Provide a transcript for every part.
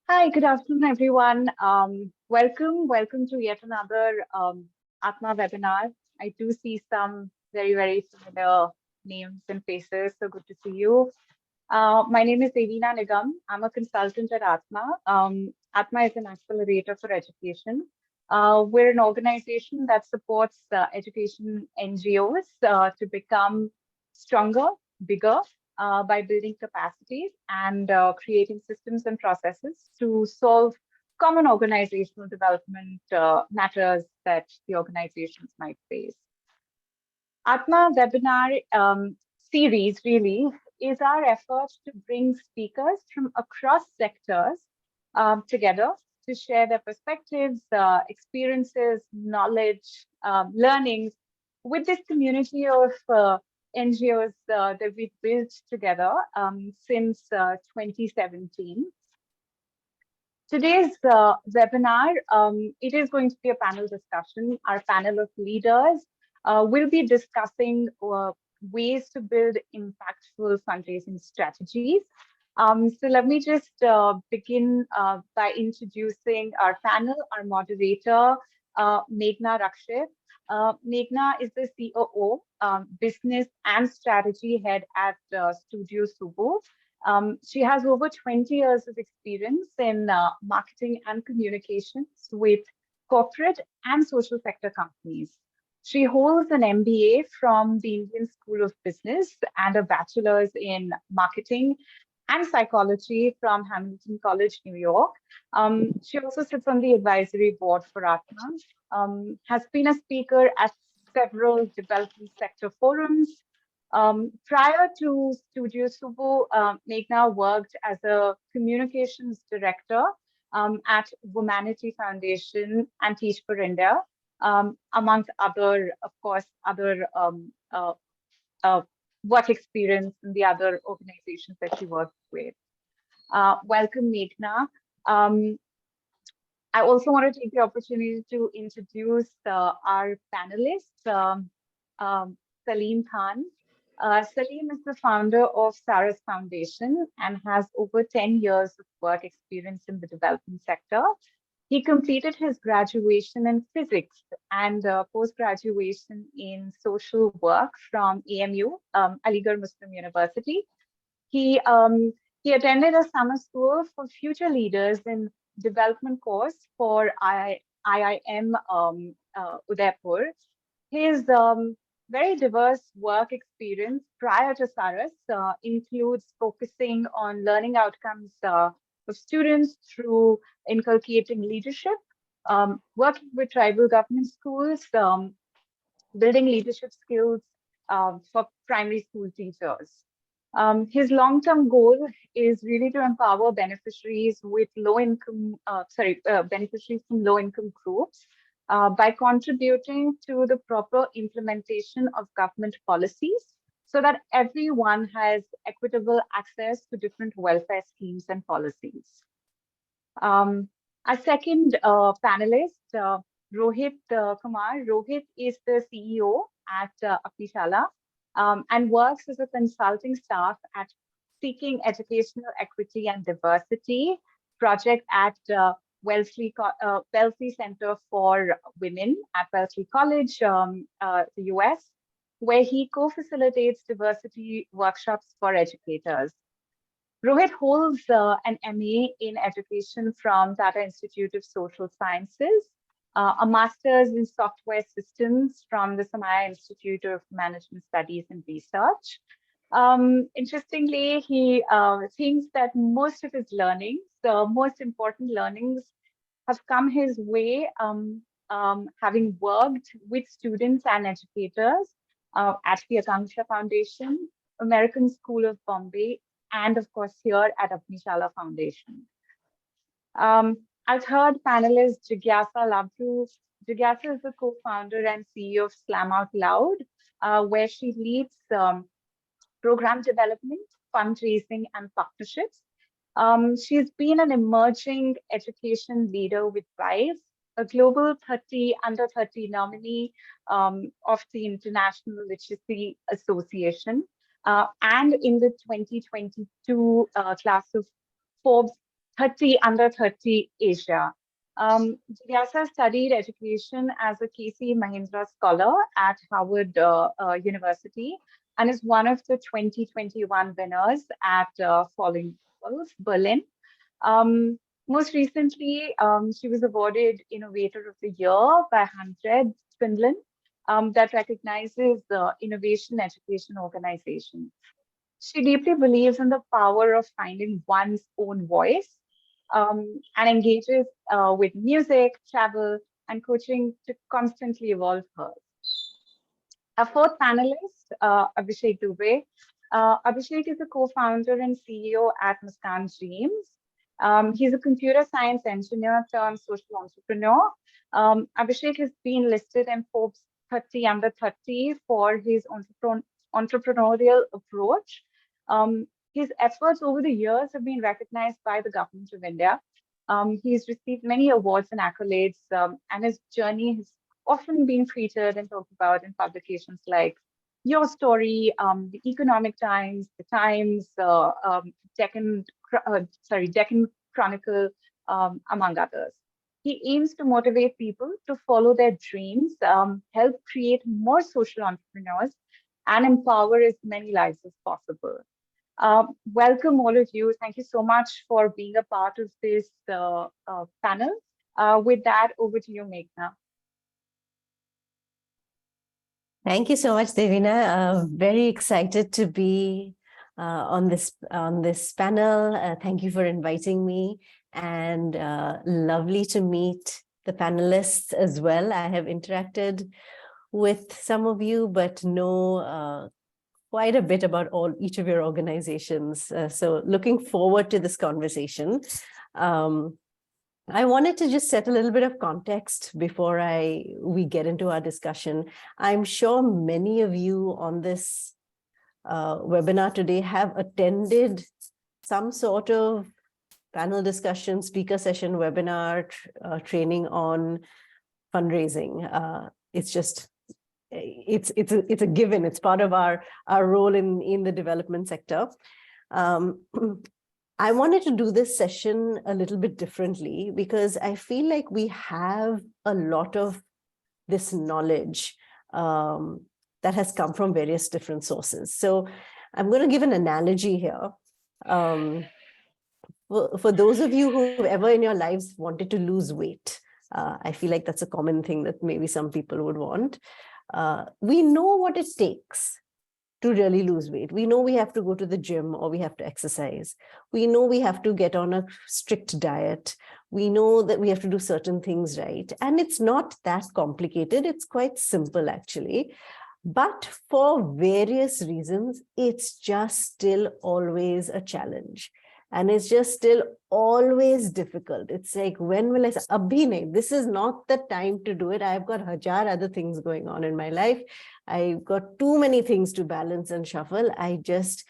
Hi, good afternoon, everyone. Welcome to yet another Atma webinar. I do see some very similar names and faces, so good to see you. My name is Devina Nigam. I'm a consultant at Atma. Atma is an accelerator for education. We're an organization that supports education NGOs to become stronger, bigger, by building capacities and creating systems and processes to solve common organizational development matters that the organizations might face. Atma webinar series really is our effort to bring speakers from across sectors together to share their perspectives, experiences, knowledge, learnings with this community of NGOs that we've built together since 2017. Today's webinar, it is going to be a panel discussion. Our panel of leaders will be discussing ways to build impactful fundraising strategies. So let me just begin by introducing our panel, our moderator, Meghna Rakshit. Meghna is the COO, Business and Strategy Head at Studio Subo. She has over 20 years of experience in marketing and communications with corporate and social sector companies. She holds an MBA from the Indian School of Business and a bachelor's in marketing and psychology from Hamilton College, New York. She also sits on the advisory board for Atma, has been a speaker at several development sector forums. Prior to Studio Subo, Meghna worked as a communications director at Womanity Foundation and Teach for India, amongst other, of course, other uh, work experience in the other organizations that she worked with. Welcome, Meghna. Um, I also want to take the opportunity to introduce our panelists, Salim Khan. Salim is the founder of Saras Foundation and has over 10 years of work experience in the development sector. He completed his graduation in physics and post-graduation in social work from AMU, Aligarh Muslim University. He um, he attended a summer school for future leaders in development course for IIM Udaipur. His very diverse work experience prior to Saras includes focusing on learning outcomes of students through inculcating leadership, working with tribal government schools, building leadership skills for primary school teachers. His long-term goal is really to empower beneficiaries with beneficiaries from low-income groups by contributing to the proper implementation of government policies so that everyone has equitable access to different welfare schemes and policies. Our second panelist, Rohit Kumar. Rohit is the CEO at Agnishala and works as a consulting staff at Seeking Educational Equity and Diversity project at Wellesley Center for Women at Wellesley College, the US, where he co-facilitates diversity workshops for educators. Rohit holds an MA in education from Tata Institute of Social Sciences, a master's in software systems from the Samaya Institute of Management Studies and Research. Interestingly, he thinks that most of his learnings, the most important learnings, have come his way having worked with students and educators at the Akanksha Foundation, American School of Bombay, and of course here at Agnishala Foundation. Our third panelist, Jigyasa Labdhu. Jigyasa is the co-founder and CEO of Slam Out Loud, where she leads program development, fundraising, and partnerships. She's been an emerging education leader with Rise, a global 30 under 30 nominee of the International Literacy Association, and in the 2022 class of Forbes 30 under 30 Asia. Jigyasa studied education as a KC Mahindra scholar at Harvard University and is one of the 2021 winners at Falling Equals, Berlin. Um, Most recently, she was awarded Innovator of the Year by 100 Finland, that recognizes the innovation education organization. She deeply believes in the power of finding one's own voice, and engages with music, travel, and coaching to constantly evolve her. Our fourth panelist, Abhishek Dubey. Abhishek is a co-founder and CEO at Muskan Dreams. He's a computer science engineer turned social entrepreneur. Abhishek has been listed in Forbes 30 under 30 for his entrepreneurial approach. His efforts over the years have been recognized by the government of India. He's received many awards and accolades, and his journey has often been featured and talked about in publications like Your Story, the Economic Times, the Times, Deccan Chronicle, among others. He aims to motivate people to follow their dreams, help create more social entrepreneurs, and empower as many lives as possible. Welcome, all of you. Thank you so much for being a part of this panel. With that, over to you, Meghna. Thank you so much, Devina. Very excited to be on this panel. Thank you for inviting me, and lovely to meet the panelists as well. I have interacted with some of you, but know quite a bit about each of your organizations. So looking forward to this conversation. I wanted to just set a little bit of context before we get into our discussion. I'm sure many of you on this webinar today have attended some sort of panel discussion, speaker session, webinar, training on fundraising. It's a given. It's part of our role in the development sector. I wanted to do this session a little bit differently because I feel like we have a lot of this knowledge that has come from various different sources. So I'm going to give an analogy here. For those of you who've ever in your lives wanted to lose weight, I feel like that's a common thing that maybe some people would want. We know what it takes to really lose weight. We know we have to go to the gym or we have to exercise. We know we have to get on a strict diet. We know that we have to do certain things right. And it's not that complicated. It's quite simple, actually. But for various reasons, it's just still always a challenge. And it's just still always difficult. It's like, when will I say, Abhi nahi, this is not the time to do it. I've got 1,000 other things going on in my life. I've got too many things to balance and shuffle. I just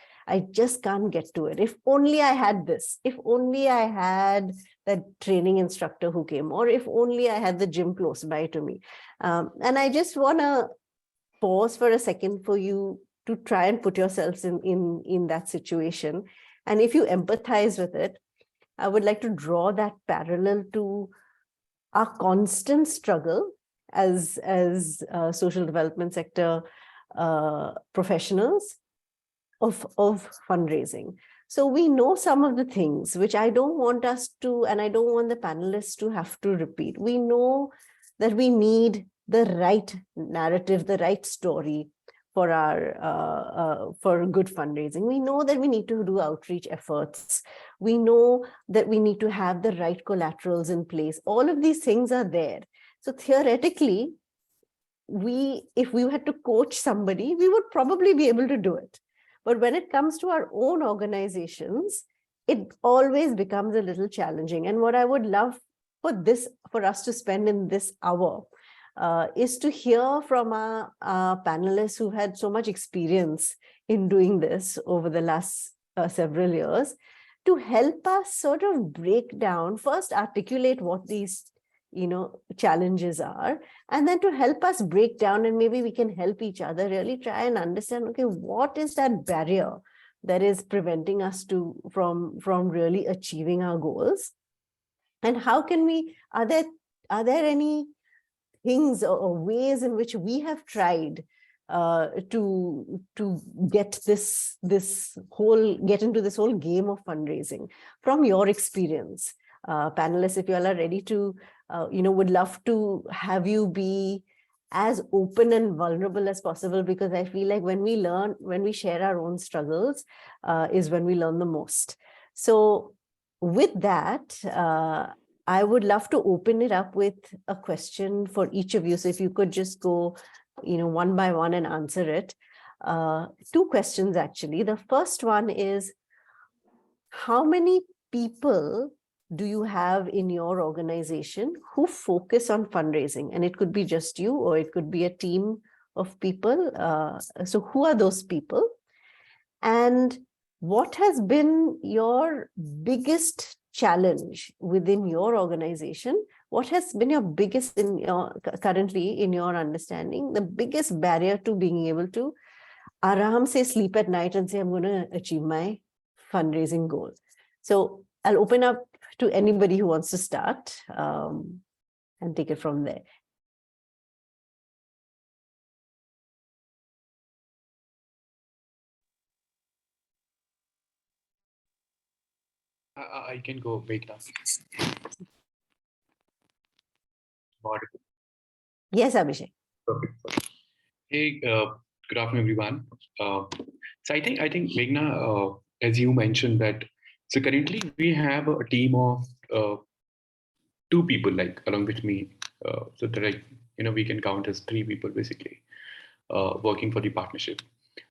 can't get to it. If only I had this, if only I had that training instructor who came, or if only I had the gym close by to me. And I just want to pause for a second for you to try and put yourselves in that situation. And if you empathize with it, I would like to draw that parallel to our constant struggle as social development sector professionals of fundraising. So we know some of the things which I don't want us to, and I don't want the panelists to have to repeat. We know that we need the right narrative, the right story for for good fundraising. We know that we need to do outreach efforts. We know that we need to have the right collaterals in place. All of these things are there. So theoretically, if we had to coach somebody, we would probably be able to do it. But when it comes to our own organizations, it always becomes a little challenging. And what I would love for us to spend in this hour is to hear from our panelists who had so much experience in doing this over the last several years, to help us sort of break down, first articulate what these challenges are, and then to help us break down, and maybe we can help each other really try and understand, okay, what is that barrier that is preventing us from really achieving our goals? And how can we, are there any things or ways in which we have tried to get get into this whole game of fundraising from your experience? Panelists, if you all are ready to, would love to have you be as open and vulnerable as possible, because I feel like when we share our own struggles, is when we learn the most. So with that, I would love to open it up with a question for each of you. So if you could just go, one by one and answer it. 2 questions, actually. The first one is, how many people do you have in your organization who focus on fundraising? And it could be just you, or it could be a team of people. So who are those people? And what has been your biggest challenge within your organization? What has been your biggest, currently in your understanding, the biggest barrier to being able to aram se sleep at night and say, I'm going to achieve my fundraising goal? So I'll open up to anybody who wants to start and take it from there. I can go wait now. Yes, Abhishek. Perfect. Hey, good afternoon, everyone. So I think Meghna, as you mentioned that, so currently we have a team of 2 people, like along with me. So that we can count as 3 people basically working for the partnership.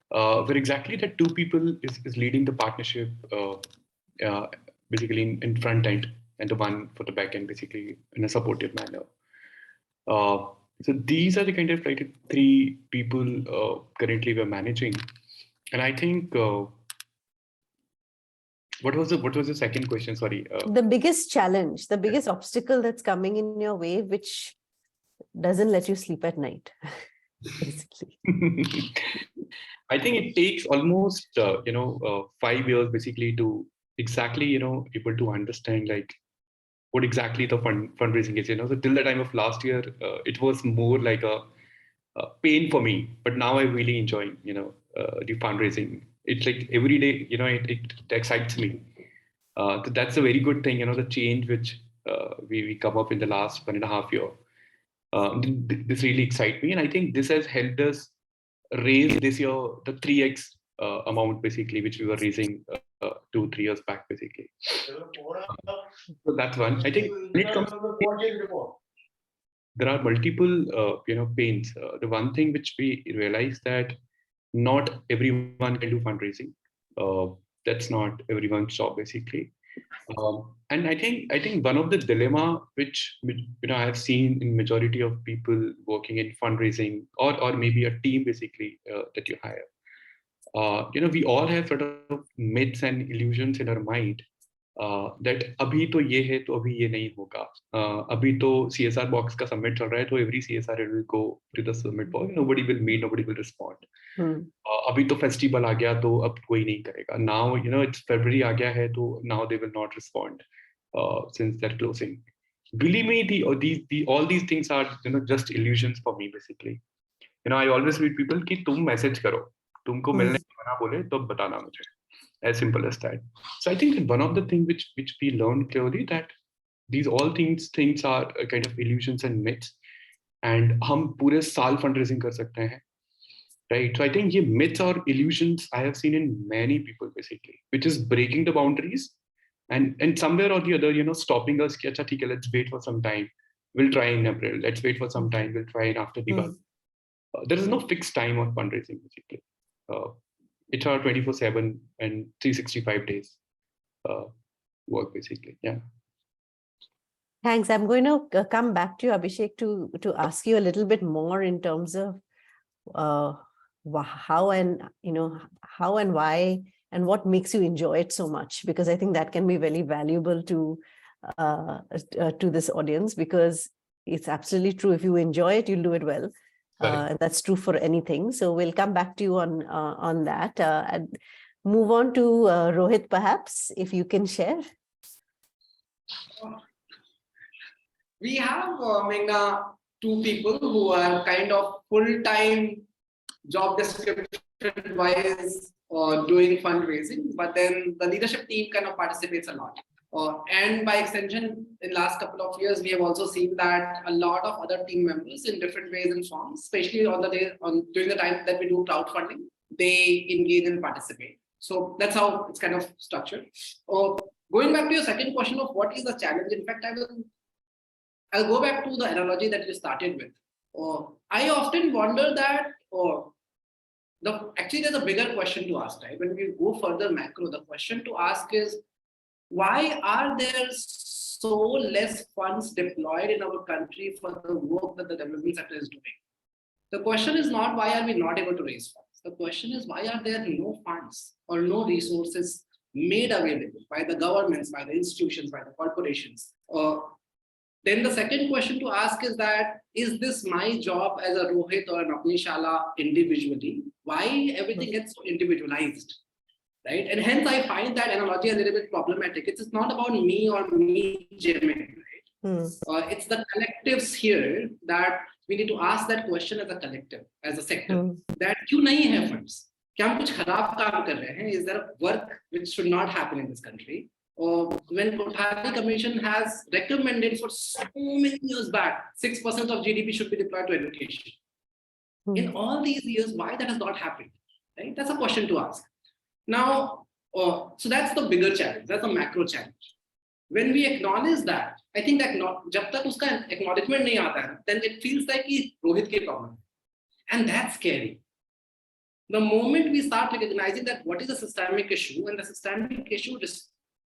Where exactly that 2 people is leading the partnership, basically in front end, and the one for the back end basically in a supportive manner. So these are the kind of 3 people currently we're managing, and I think what was the second question? Sorry. The biggest challenge, the biggest obstacle that's coming in your way, which doesn't let you sleep at night, basically. I think it takes almost 5 years basically to exactly able to understand like what exactly the fundraising is. So till the time of last year, it was more like a pain for me, but now I really enjoy the fundraising. It's like every day it excites me. So that's a very good thing. The change which we come up in the last 1.5 years. This really excites me, and I think this has helped us raise this year the 3x amount basically, which we were raising 2-3 years back basically. So that's one. I think when it comes to, there are multiple pains. The one thing which we realize that not everyone can do fundraising. That's not everyone's job basically. And I think one of the dilemma which I have seen in majority of people working in fundraising or maybe a team basically that you hire. We all have sort of myths and illusions in our mind that अभी तो ये है तो अभी ये नहीं होगा. अभी तो CSR box का submit चल रहा है तो every CSR will go to the submit box. Nobody will meet, nobody will respond. अभी तो festival आ गया तो अब कोई नहीं करेगा. Now it's February आ गया है तो now they will not respond since they're closing. Believe me, all these things are just illusions for me basically. I always read people कि तुम message करो, तुमको मिलने मना बोले तो बताना मुझे. As simple as that. So I think that one of the things which we learned clearly that these all things are a kind of illusions and myths, and हम पूरे साल fundraising कर सकते हैं, right? So I think ये myths or illusions I have seen in many people basically, which is breaking the boundaries and somewhere or the other, stopping us. कि अच्छा ठीक है, let's wait for some time. We'll try in April. Let's wait for some time. We'll try it after Diwali. There is no fixed time of fundraising basically. It's our 24/7 and 365 days work basically. Yeah. Thanks. I'm going to come back to you, Abhishek, to ask you a little bit more in terms of how and why and what makes you enjoy it so much, because I think that can be very valuable to this audience, because it's absolutely true. If you enjoy it, you'll do it well. And that's true for anything. So we'll come back to you on that. And move on to Rohit, perhaps, if you can share. We have, Meghna, two people who are kind of full-time job description-wise doing fundraising, but then the leadership team kind of participates a lot. And by extension, in last couple of years, we have also seen that a lot of other team members in different ways and forms, especially on the day during the time that we do crowdfunding, they engage and participate. So that's how it's kind of structured. Going back to your second question of what is the challenge, in fact, I'll go back to the analogy that you started with. I often wonder that actually there's a bigger question to ask, right? When we go further macro, the question to ask is, why are there so less funds deployed in our country for the work that the development sector is doing? The question is not why are we not able to raise funds. The question is why are there no funds or no resources made available by the governments, by the institutions, by the corporations? Then the second question to ask is that, is this my job as a Rohit or an Apnishala individually? Why everything gets so individualized, right? And hence I find that analogy a little bit problematic. It's not about me or me jamming, right? It's the collectives here that we need to ask that question as a collective, as a sector. That क्यों नहीं है funds? क्या हम कुछ खराब काम कर रहे हैं? Is there work which should not happen in this country? When Kothari Commission has recommended for so many years back, 6% of GDP should be deployed to education. In all these years, why that has not happened? Right? That's a question to ask. Now, so that's the bigger challenge. That's a macro challenge. When we acknowledge that, I think that जब तक उसका acknowledgement नहीं आता है, then it feels like it's Rohit के problem, and that's scary. The moment we start recognizing that what is a systemic issue, and the systemic issue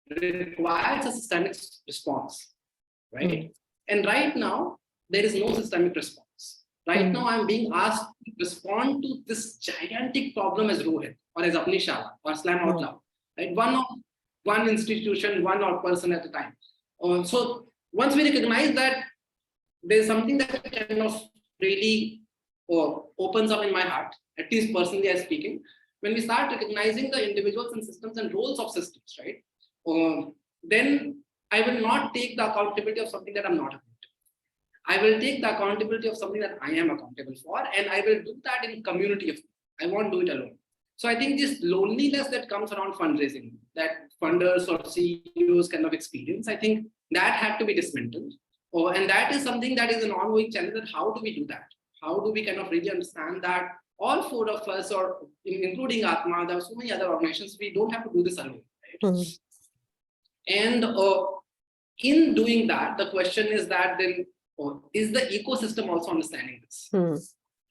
requires a systemic response, right? And right now, there is no systemic response. Right now, I'm being asked to respond to this gigantic problem as Rohit, or as Apnishala, or Slam Out Loud, right? One institution, one or person at a time. So once we recognize that there's something that kind of really opens up in my heart, at least personally as speaking, when we start recognizing the individuals and systems and roles of systems, right? Then I will not take the accountability of something that I'm not accountable. I will take the accountability of something that I am accountable for, and I will do that in community of. I won't do it alone. So I think this loneliness that comes around fundraising, that funders or CEOs kind of experience, I think that had to be dismantled. And that is something that is an ongoing challenge. That how do we do that? How do we kind of really understand that all four of us, or including Atma, there are so many other organizations, we don't have to do this alone. Right? And in doing that, the question is that then, is the ecosystem also understanding this?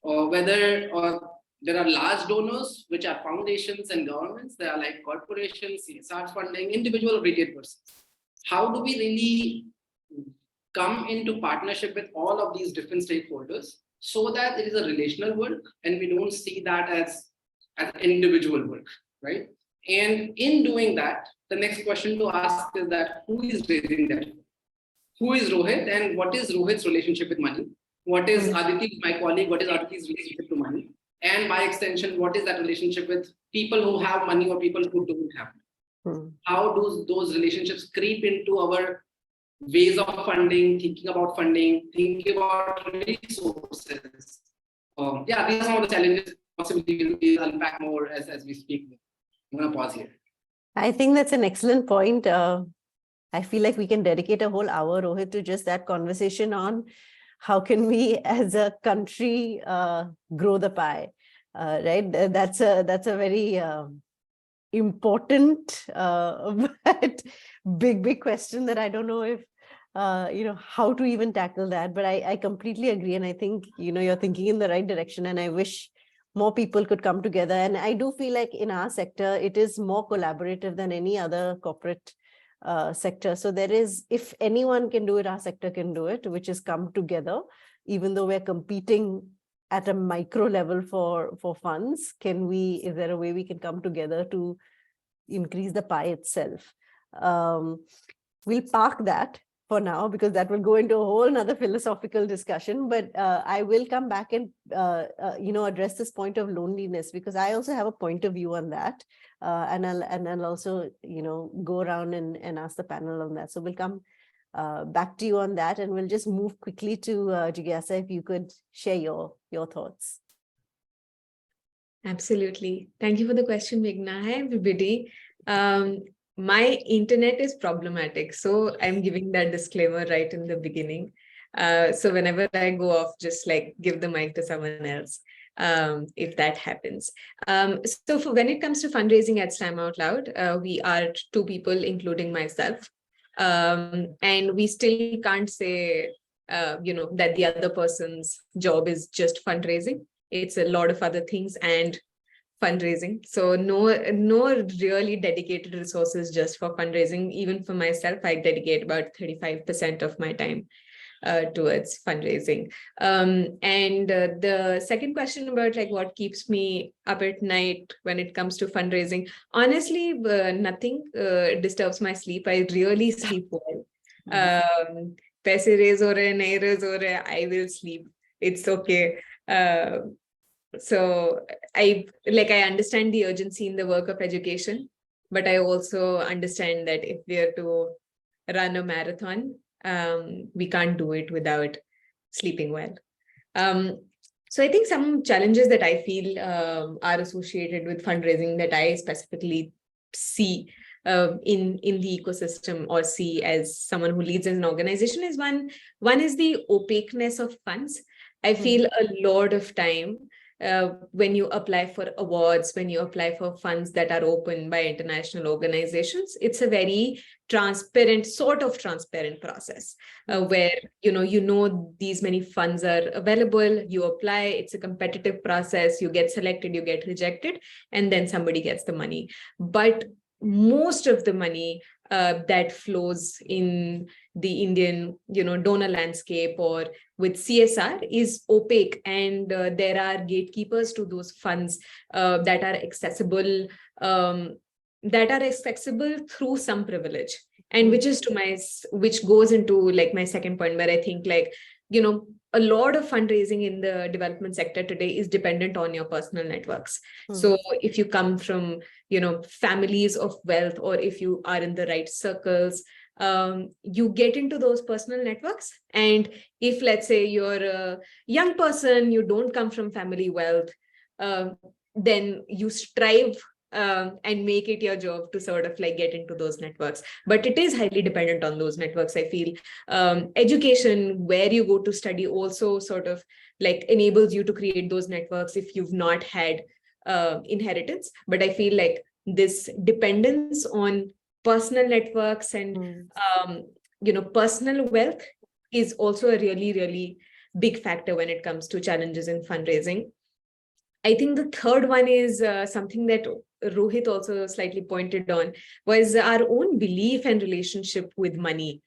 Whether there are large donors, which are foundations and governments, there are like corporations, CSR funding, individual retail persons. How do we really come into partnership with all of these different stakeholders so that it is a relational work and we don't see that as individual work, right? And in doing that, the next question to ask is that who is raising that? Who is Rohit, and what is Rohit's relationship with money? What is Aditi, my colleague, what is Aditi's relationship to money? And by extension, what is that relationship with people who have money or people who don't have money? How do those relationships creep into our ways of funding, thinking about resources? Yeah, these are some of the challenges. Possibly we'll unpack more as we speak. I'm going to pause here. I think that's an excellent point. I feel like we can dedicate a whole hour, Rohit, to just that conversation on how can we as a country grow the pie, right? That's a very important but big question that I don't know if, how to even tackle that. But I completely agree. And I think, you're thinking in the right direction, and I wish more people could come together. And I do feel like in our sector, it is more collaborative than any other corporate sector. So there is, if anyone can do it, our sector can do it, which is come together, even though we're competing at a micro level for funds. Is there a way we can come together to increase the pie itself? We'll park that for now, because that will go into a whole nother philosophical discussion. But I will come back and address this point of loneliness, because I also have a point of view on that, and I'll also go around and ask the panel on that. So we'll come back to you on that, and we'll just move quickly to Jigyasa, if you could share your thoughts. Absolutely. Thank you for the question, Meghna. Hi, everybody. My internet is problematic, so I'm giving that disclaimer right in the beginning. So whenever I go off, just like give the mic to someone else, if that happens. So when it comes to fundraising at Time Out Loud, we are 2 people, including myself. And we still can't say, that the other person's job is just fundraising. It's a lot of other things and fundraising. So no really dedicated resources just for fundraising. Even for myself, I dedicate about 35% of my time towards fundraising. And the second question about like what keeps me up at night when it comes to fundraising, honestly, nothing disturbs my sleep. I really sleep well. Paise raise ho rahe, nahi raise ho rahe, I will sleep. It's okay. So I understand the urgency in the work of education, but I also understand that if we are to run a marathon, we can't do it without sleeping well. So I think some challenges that I feel are associated with fundraising that I specifically see in the ecosystem, or see as someone who leads an organization, is one is the opaqueness of funds. I feel a lot of time when you apply for awards, when you apply for funds that are open by international organizations, it's a very transparent process where these many funds are available, you apply, it's a competitive process, you get selected, you get rejected, and then somebody gets the money. But most of the money that flows in the Indian donor landscape or with CSR is opaque, and there are gatekeepers to those funds that are accessible through some privilege, and which goes into like my second point, where I think a lot of fundraising in the development sector today is dependent on your personal networks. So if you come from families of wealth, or if you are in the right circles, you get into those personal networks. And if, let's say, you're a young person, you don't come from family wealth, then you strive and make it your job to sort of like get into those networks. But it is highly dependent on those networks. I feel education, where you go to study, also sort of like enables you to create those networks if you've not had inheritance. But I feel like this dependence on personal networks and personal wealth is also a really, really big factor when it comes to challenges in fundraising. I think the third one is something that Rohit also slightly pointed on, was our own belief and relationship with money,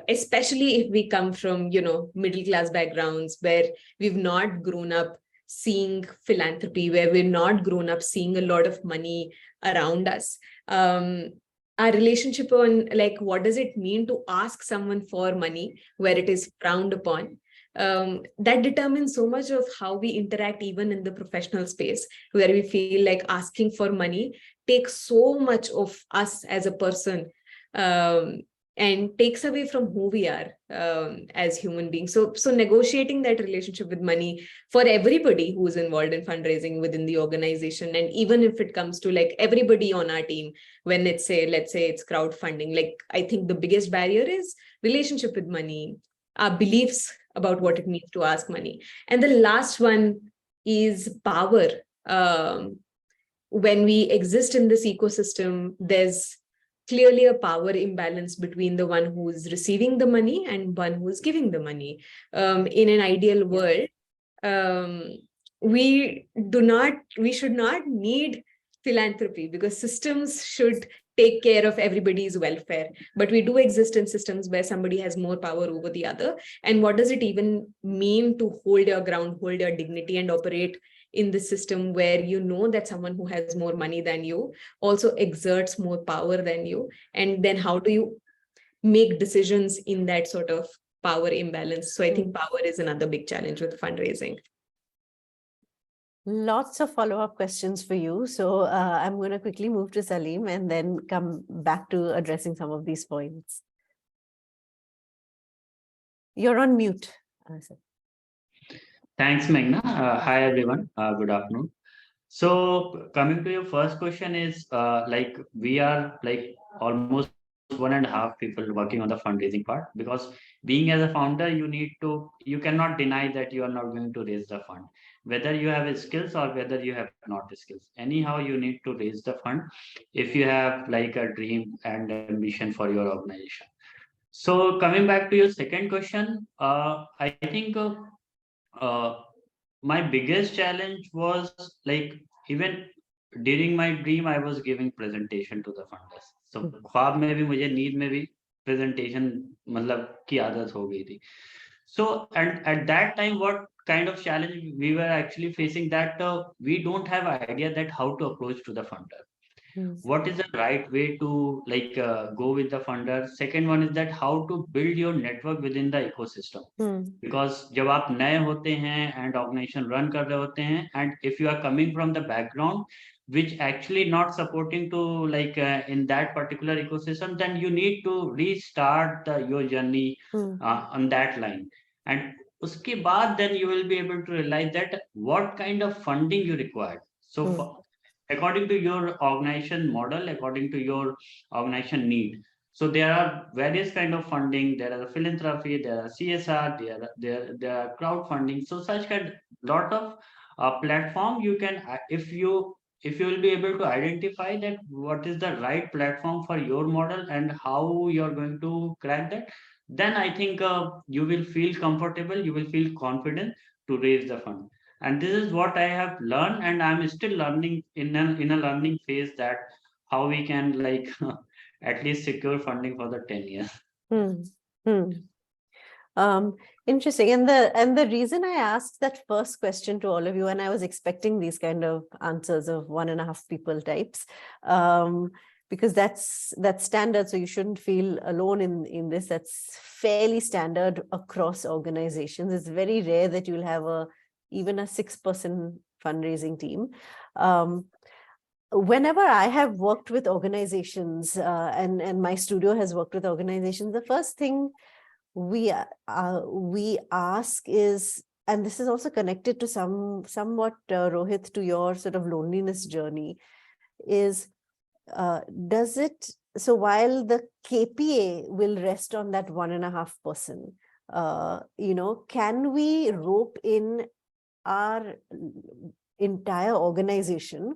especially if we come from, middle class backgrounds where we've not grown up seeing philanthropy, where we're not grown up seeing a lot of money around us. Our relationship on like, what does it mean to ask someone for money where it is frowned upon? That determines so much of how we interact even in the professional space, where we feel like asking for money takes so much of us as a person and takes away from who we are as human beings. So negotiating that relationship with money for everybody who is involved in fundraising within the organization, and even if it comes to like everybody on our team, when let's say it's crowdfunding, like I think the biggest barrier is relationship with money, our beliefs about what it means to ask money. And the last one is power. When we exist in this ecosystem, there's clearly a power imbalance between the one who is receiving the money and one who is giving the money. In an ideal world, we should not need philanthropy, because systems should take care of everybody's welfare. But we do exist in systems where somebody has more power over the other. And what does it even mean to hold your ground, hold your dignity, and operate in the system where you know that someone who has more money than you also exerts more power than you? And then how do you make decisions in that sort of power imbalance. So I think power is another big challenge with fundraising. Lots of follow-up questions for you. So I'm going to quickly move to Salim and then come back to addressing some of these points. You're on mute. Thanks, Meghna. Hi, everyone. Good afternoon. So coming to your first question is like we are like almost 1.5 people working on the fundraising part, because being as a founder, you cannot deny that you are not going to raise the fund, whether you have skills or whether you have not skills. Anyhow, you need to raise the fund if you have like a dream and ambition for your organization. So coming back to your second question, I think uh, my biggest challenge was like, even during my dream I was giving presentation to the funders. So ख्वाब में भी मुझे नींद में भी presentation मतलब की आदत हो गई थी. So and at that time, what kind of challenge we were actually facing, that we don't have idea that how to approach to the funder. What is the right way to like go with the funder? Second one is that how to build your network within the ecosystem. Because जब आप नए होते हैं and organization run कर रहे होते हैं, and if you are coming from the background which actually not supporting to like in that particular ecosystem, then you need to restart your journey on that line. And उसके बाद then you will be able to realize that what kind of funding you require. So according to your organization model, according to your organization need. So there are various kind of funding. There are philanthropy, there are CSR, there are crowdfunding. So such kind lot of platform you can, if you will be able to identify that what is the right platform for your model and how you're going to crack that, then I think you will feel comfortable, you will feel confident to raise the fund. And this is what I have learned, and I'm still learning in a learning phase, that how we can like at least secure funding for the 10 years. Interesting. And the reason I asked that first question to all of you, and I was expecting these kind of answers of 1.5 people types, because that's standard. So you shouldn't feel alone in this. That's fairly standard across organizations. It's very rare that you'll have even a 6-person fundraising team. Whenever I have worked with organizations and my studio has worked with organizations, the first thing we ask is, and this is also connected to somewhat Rohit, to your sort of loneliness journey, is does it, so while the KPA will rest on that 1.5 person, can we rope in our entire organization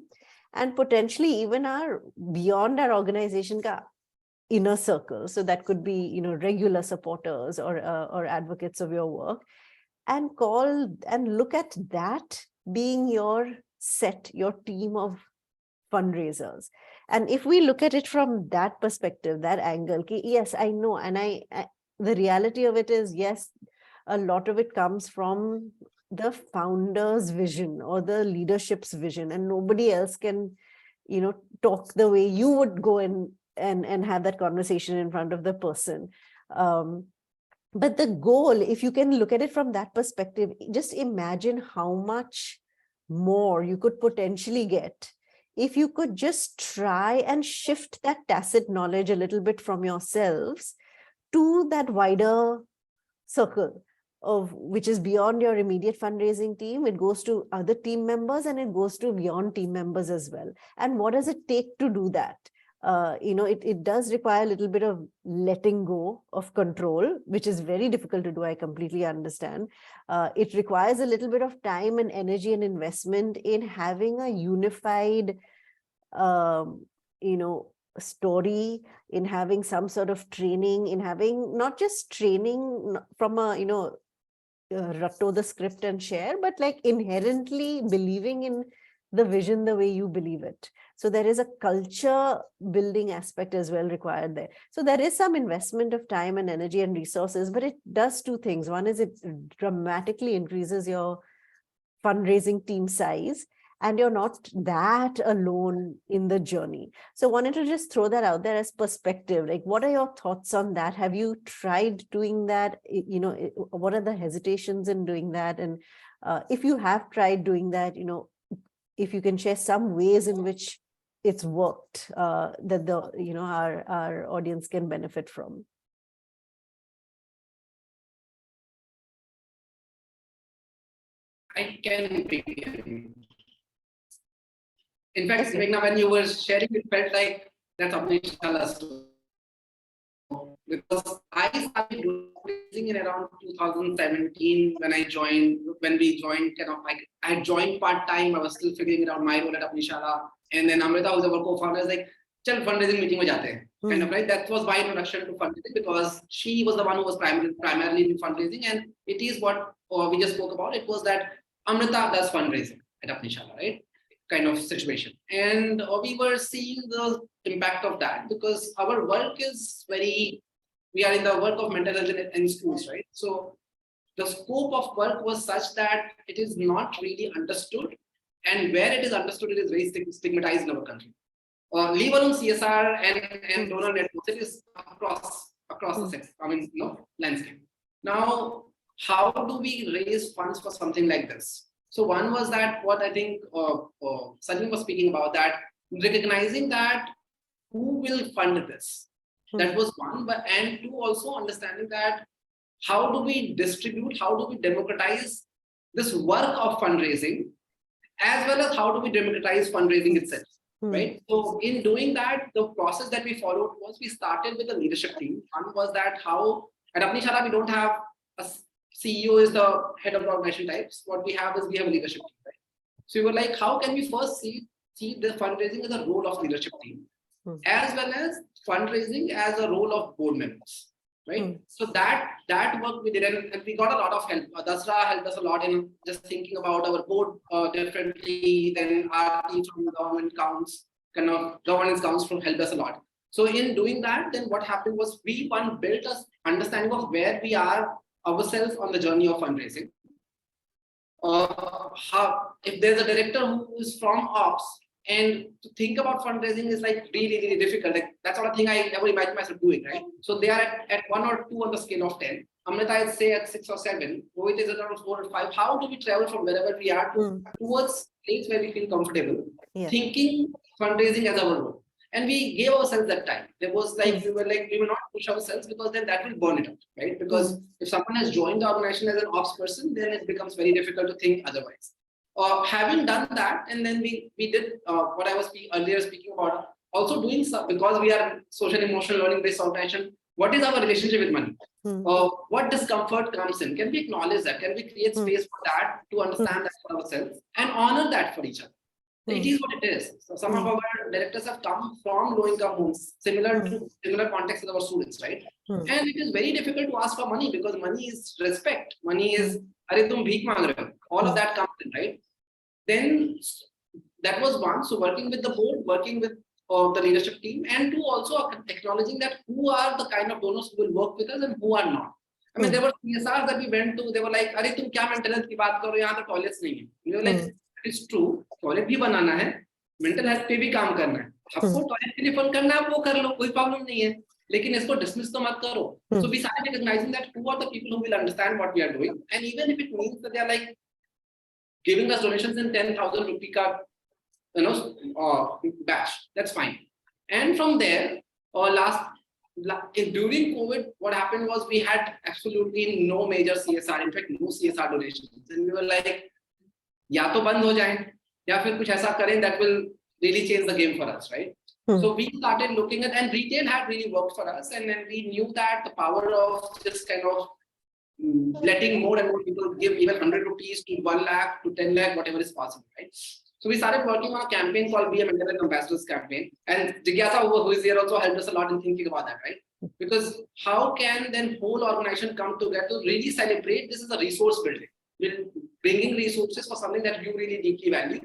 and potentially even beyond our organization ka inner circle? So that could be, regular supporters or advocates of your work, and look at that being your team of fundraisers. And if we look at it from that perspective, that angle, yes, I know, and the reality of it is, yes, a lot of it comes from the founder's vision or the leadership's vision, and nobody else can, talk the way you would go and have that conversation in front of the person. But the goal, if you can look at it from that perspective, just imagine how much more you could potentially get if you could just try and shift that tacit knowledge a little bit from yourselves to that wider circle of which is beyond your immediate fundraising team. It goes to other team members and it goes to beyond team members as well. And what does it take to do that? It does require a little bit of letting go of control, which is very difficult to do. I completely understand. It requires a little bit of time and energy and investment in having a unified, story, in having some sort of training, in having not just training from ratto the script and share, but like inherently believing in the vision the way you believe it. So there is a culture building aspect as well required there. So there is some investment of time and energy and resources, but it does two things. One is it dramatically increases your fundraising team size, and you're not that alone in the journey. So wanted to just throw that out there as perspective. Like, what are your thoughts on that? Have you tried doing that? You know, what are the hesitations in doing that? And if you have tried doing that, you know, if you can share some ways in which it's worked, that the, you know, our audience can benefit from. I can begin. In fact, Meghna, when you were sharing, it felt like that's Abhishala story. Because I started fundraising in around 2017 when we joined, kind of like I had joined part-time, I was still figuring out my role at Abhishala. And then Amrita, who's our co-founder, is like, chal fundraising meeting mein jate hain. Kind of, right? That was my introduction to fundraising because she was the one who was primarily in fundraising. And it is what we just spoke about. It was that Amrita does fundraising at Abhishala, right? Kind of situation. And we were seeing the impact of that because our work is we are in the work of mental health in schools, right? So the scope of work was such that it is not really understood. And where it is understood, it is very stigmatized in our country. Leave alone CSR and donor networks, it is across the sector, landscape. Now, how do we raise funds for something like this? So one was that what I think Sajjan was speaking about, that recognizing that who will fund this. That was one, and two, also understanding that how do we distribute, how do we democratize this work of fundraising, as well as how do we democratize fundraising itself, right? So in doing that, the process that we followed was we started with a leadership team. One was that how at Abhishala we don't have a CEO is the head of the organization types. What we have is we have a leadership team, right? So we were like, how can we first see the fundraising as a role of leadership team, as well as fundraising as a role of board members, right? So that work we did, and we got a lot of help. Dasra helped us a lot in just thinking about our board differently. Then our teams from government counts, kind of governance counts from helped us a lot. So in doing that, then what happened was we built an understanding of where we are ourselves on the journey of fundraising. How, if there's a director who is from ops, and to think about fundraising is like really, really difficult. Like that's not a thing I never imagined myself doing, right? So they are at 1 or 2 on the scale of 10. Amrita is say at 6 or 7. Rohit is around 4 or 5. How do we travel from wherever we are towards a place where we feel comfortable, thinking fundraising as our role? And we gave ourselves that time. There was like, we will not push ourselves because then that will burn it out, right? Because if someone has joined the organization as an ops person, then it becomes very difficult to think otherwise. Having done that, and then we did what I was earlier speaking about, also doing some, because we are social emotional learning based organization, what is our relationship with money? What discomfort comes in? Can we acknowledge that? Can we create space for that to understand that for ourselves and honor that for each other? It is what it is. So some of our directors have come from low income homes, similar context as our students, right? And it is very difficult to ask for money because money is respect. Money is, "Arey tum bheek maang rahe ho." All of that comes in, right? Then that was one. So working with the board, working with the leadership team, and two, also acknowledging that who are the kind of donors who will work with us and who are not. I mean, there were CSRs that we went to, they were like, "Arey tum kya mental health ki baat kar rahe ho? Yahan to toilets nahi hai." We were like, it's true, toilet भी बनाना है, mental health पे भी काम करना है, आपको toilet के लिए फंड करना है, वो कर लो, कोई प्रॉब्लम नहीं है, लेकिन इसको डिसमिस तो मत करो. So we started recognizing that who are the people who will understand what we are doing, and even if it means that they are like giving us donations in 10,000 rupee ka, batch, that's fine. And from there, during COVID, what happened was we had absolutely no major CSR, in fact, no CSR donations, and we were like, या तो बंद हो जाए या फिर कुछ ऐसा करें that will really change the game for us, right? So we started looking at, and retail had really worked for us, and then we knew that the power of just kind of letting more and more people give even 100 rupees to 1 lakh to 10 lakh, whatever is possible, right? So we started working on a campaign called Be a Mental Health Ambassadors campaign, and Jigyasa, who is here, also helped us a lot in thinking about that, right? Because how can then whole organization come together to really celebrate this is a resource building, bringing resources for something that you really deeply value,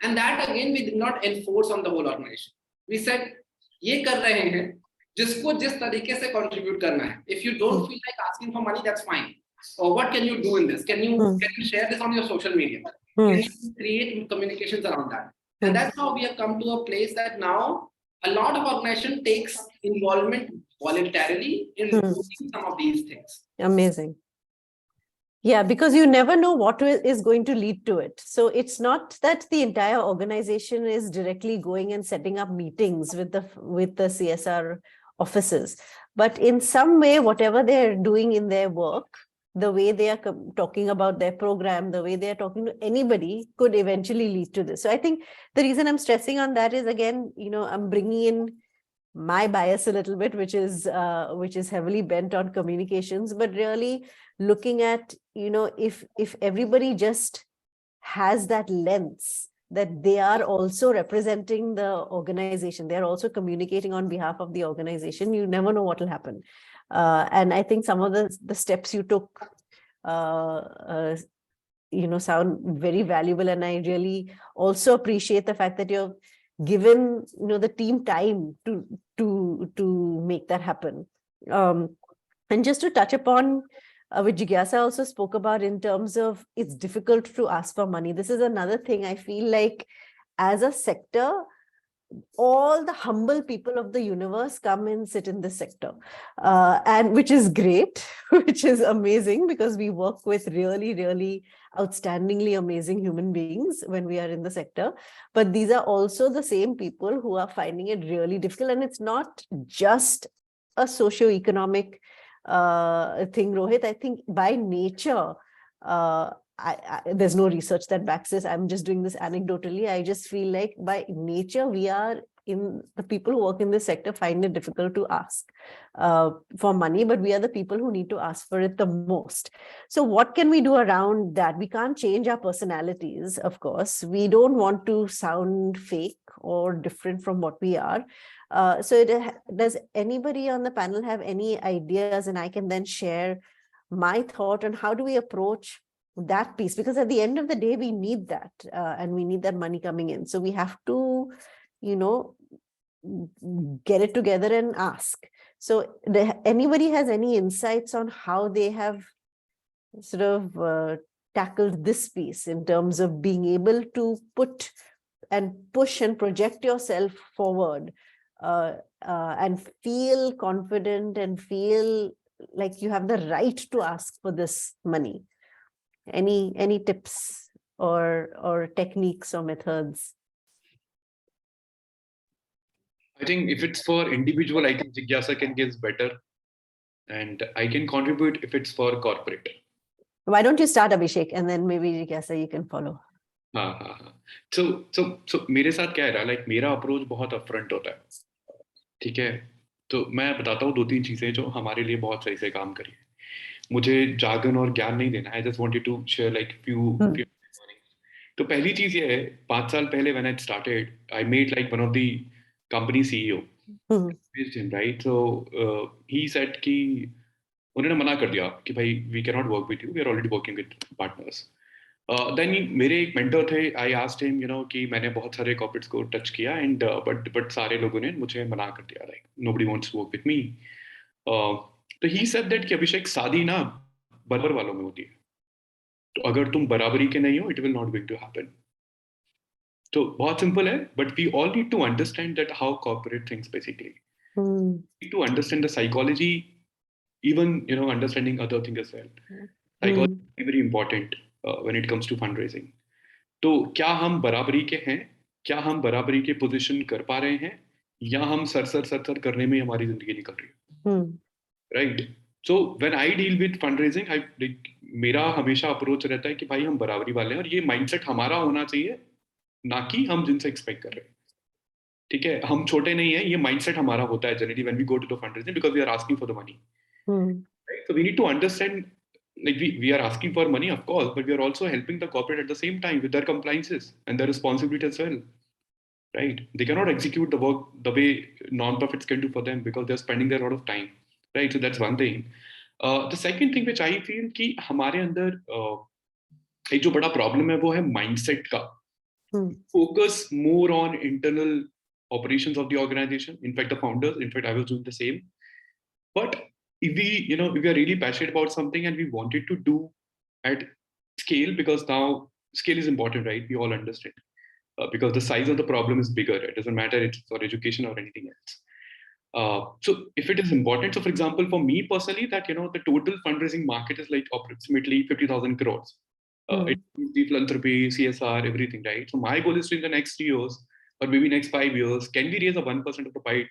and that again we did not enforce on the whole organization. We said, ये कर रहे हैं, जिसको जिस तरीके से contribute करना है. If you don't feel like asking for money, that's fine. Or what can you do in this? Can you share this on your social media? Can you create communications around that? And that's how we have come to a place that now a lot of organization takes involvement voluntarily in doing some of these things. Amazing. Yeah, because you never know what is going to lead to it. So it's not that the entire organization is directly going and setting up meetings with the CSR offices, but in some way, whatever they're doing in their work, the way they are talking about their program, the way they are talking to anybody could eventually lead to this. So I think the reason I'm stressing on that is, again, I'm bringing in my bias a little bit, which is heavily bent on communications, but really looking at, if everybody just has that lens that they are also representing the organization, they're also communicating on behalf of the organization, you never know what will happen. And I think some of the steps you took sound very valuable, and I really also appreciate the fact that you're given the team time to make that happen. And just to touch upon which Jigyasa also spoke about in terms of it's difficult to ask for money. This is another thing I feel like as a sector, all the humble people of the universe come and sit in this sector, and which is great, which is amazing, because we work with really, really outstandingly amazing human beings when we are in the sector. But these are also the same people who are finding it really difficult. And it's not just a socioeconomic thing, Rohit. I think by nature, there's no research that backs this. I'm just doing this anecdotally. I just feel like by nature, the people who work in this sector find it difficult to ask for money, but we are the people who need to ask for it the most. So what can we do around that? We can't change our personalities, of course. We don't want to sound fake or different from what we are. So does anybody on the panel have any ideas? And I can then share my thought on how do we approach that piece, because at the end of the day, we need that, and we need that money coming in. So we have to, get it together and ask. So anybody has any insights on how they have sort of tackled this piece in terms of being able to put and push and project yourself forward, and feel confident and feel like you have the right to ask for this money? Any tips or techniques or methods? I think if it's for individual, I think Jigyasa can give better, and I can contribute if it's for corporate. Why don't you start, Abhishek, and then maybe Jigyasa you can follow. हाँ. So मेरे साथ क्या है रहा, like मेरा approach बहुत upfront होता है, ठीक है? तो मैं बताता हूँ 2-3 चीजें जो हमारे लिए बहुत सही से काम करी है. मुझे जागन और ज्ञान नहीं देना. I just wanted to share like few. तो पहली चीज ये है, 5 साल पहले when I started, I made like one of the company CEO. Right? So he said कि उन्होंने मना कर दिया कि भाई we cannot work with you, we are already working with partners. Then मेरे एक mentor थे, I asked him, कि मैंने बहुत सारे corporates को touch किया, and but सारे लोगों ने मुझे मना कर दिया, like nobody wants to work with me. तो he said that कि अभिषेक, शादी ना बराबर वालों में होती है, तो अगर तुम बराबरी के नहीं हो, it will not going to happen. तो बहुत simple है, but we all need to understand that how corporate thinks basically. We need to understand the psychology, even understanding other things as well. Psychology is very important when it comes to fundraising. तो क्या हम बराबरी के हैं, क्या हम बराबरी के पोजीशन कर पा रहे हैं, या हम सर करने में हमारी जिंदगी निकल रही है, right? So when I deal with fundraising, मेरा हमेशा अप्रोच रहता है कि भाई हम बराबरी वाले हैं, और ये माइंडसेट हमारा होना चाहिए, ना कि हम जिनसे एक्सपेक्ट कर रहे हैं. ठीक है, हम छोटे नहीं हैं, ये माइंडसेट हमारा होता है generally when we go to the fundraising, because we are asking for the money. Right? So we need to understand, like we are asking for money, of course, but we are also helping the corporate at the same time with their compliances and their responsibility as well. Right? They cannot execute the work the way non-profits can do for them because they're spending their lot of time. Right? So that's one thing. The second thing which I feel कि हमारे अंदर एक जो बड़ा problem है वो है mindset का. Focus more on internal operations of the organization. In fact, the founders, I was doing the same. But if we are really passionate about something and we want it to do at scale, because now scale is important, right? We all understand. Because the size of the problem is bigger. It doesn't matter it's for education or anything else. So if it is important, so for example, for me personally, that the total fundraising market is like approximately 50,000 crores. It includes the philanthropy, CSR, everything, right? So my goal is to in the next 3 years or maybe next 5 years, can we raise a 1% of the pie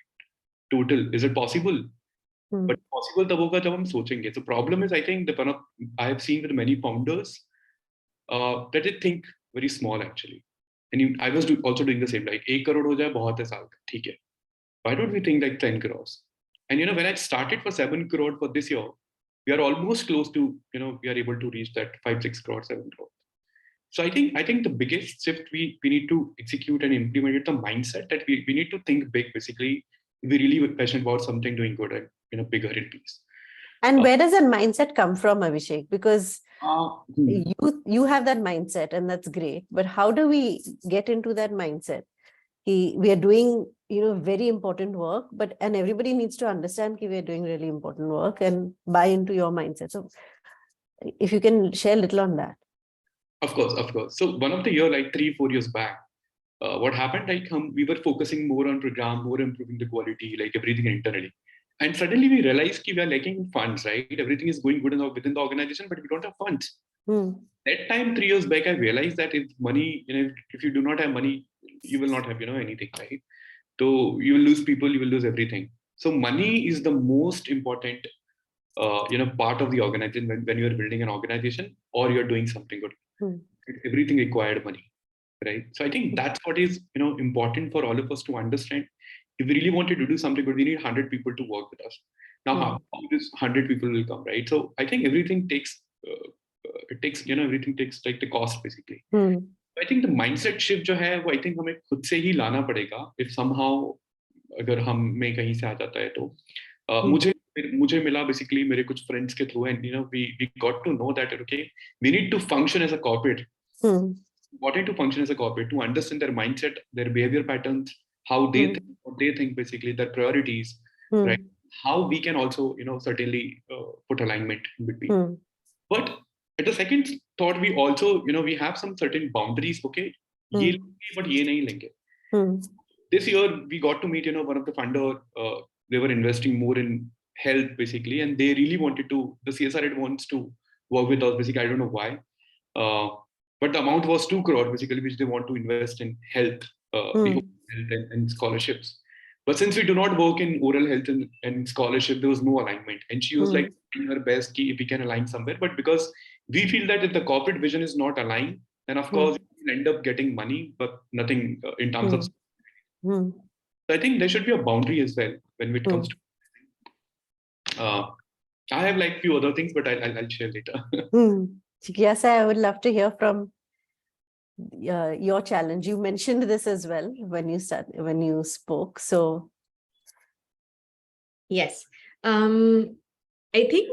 total? Is it possible? But possible तब होगा जब हम सोचेंगे. So problem is, I think I have seen with many founders that they think very small actually. And I was also doing the same. Like 1 crore हो जाए बहुत है साल का, ठीक है. Why don't we think like 10 crores? And when I started for 7 crore for this year, we are almost close to we are able to reach that 5-6 crore, 7 crore. So I think the biggest shift we need to execute and implement is the mindset that we need to think big. Basically, if we really passionate about something, doing good and bigger in peace. And where does that mindset come from, Abhishek? Because Hmm. you have that mindset, and that's great. But how do we get into that mindset? We are doing very important work, and everybody needs to understand that we are doing really important work and buy into your mindset. So if you can share a little on that. Of course. So one of the year, like 3-4 years back, what happened, like we were focusing more on program, more improving the quality, like everything internally. And suddenly we realized that we are lacking funds, right? Everything is going good within the organization, but we don't have funds. That time, 3 years back, I realized that if money, if you do not have money, you will not have, anything, right? So you will lose people, you will lose everything. So money is the most important, part of the organization when you are building an organization or you're doing something good. Everything required money, right? So I think that's what is, important for all of us to understand. If we really wanted to do something good, we need 100 people to work with us. Now, how this 100 people will come, right? So I think everything takes, everything takes like the cost basically. I think the mindset shift जो है वो I think हमें खुद से ही लाना पड़ेगा. If somehow अगर हम में कहीं से आ जाता है तो मुझे मिला basically मेरे कुछ friends के through, and we got to know that okay, we need to function as a corporate. Important to function as a corporate, to understand their mindset, their behavior patterns, how they think, what they think, basically their priorities, right? How we can also certainly put alignment in between. But at the second thought, we also we have some certain boundaries. Okay, ये लेंगे but ये नहीं लेंगे. This year we got to meet one of the funder. They were investing more in health basically, and they really wanted to. The CSR head wants to work with us basically. I don't know why. But the amount was 2 crore basically, which they want to invest in health, and scholarships. But since we do not work in oral health and scholarship, there was no alignment. And she was like doing her best if we can align somewhere. But because we feel that if the corporate vision is not aligned, then of course you'll end up getting money, but nothing in terms of. So I think there should be a boundary as well when it comes to. I have like few other things, but I'll share later. Yes, I would love to hear from your challenge. You mentioned this as well when you spoke. So yes, I think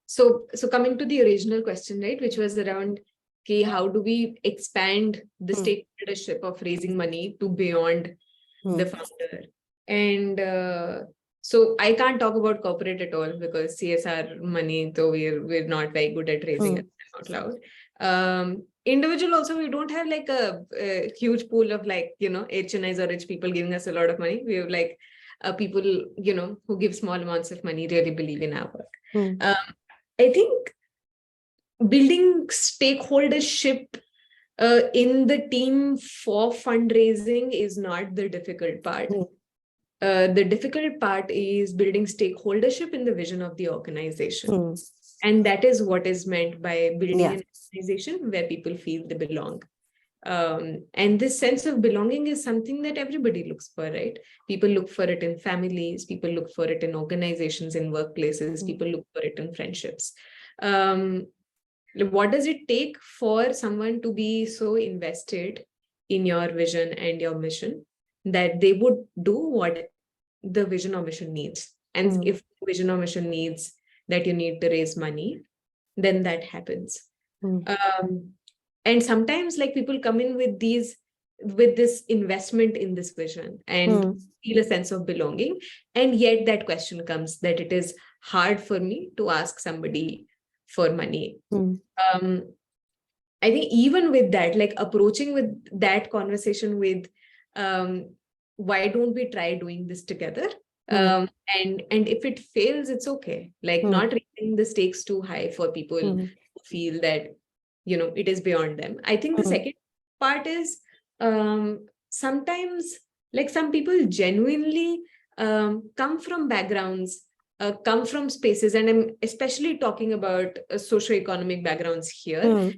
so coming to the original question, right, which was around okay, how do we expand the stakeholdership of raising money to beyond the founder? And so I can't talk about corporate at all because CSR money, though we're not very good at raising it out loud. Individual also, we don't have like a huge pool of like HNIs or rich people giving us a lot of money. We have like people who give small amounts of money really believe in our work. I think building stakeholdership in the team for fundraising is not the difficult part. The difficult part is building stakeholdership in the vision of the organization. And that is what is meant by building an organization where people feel they belong. And this sense of belonging is something that everybody looks for, right? People look for it in families, people look for it in organizations, in workplaces, people look for it in friendships. What does it take for someone to be so invested in your vision and your mission that they would do what the vision or mission needs? And if the vision or mission needs that you need to raise money, then that happens. And sometimes like people come in with this investment in this vision and feel a sense of belonging. And yet that question comes that it is hard for me to ask somebody for money. I think even with that, like approaching with that conversation with, why don't we try doing this together? And if it fails, it's okay. Like not raising the stakes too high for people who feel that, you know, it is beyond them. I think the second part is, sometimes like some people genuinely come from backgrounds, come from spaces, and I'm especially talking about socioeconomic backgrounds here,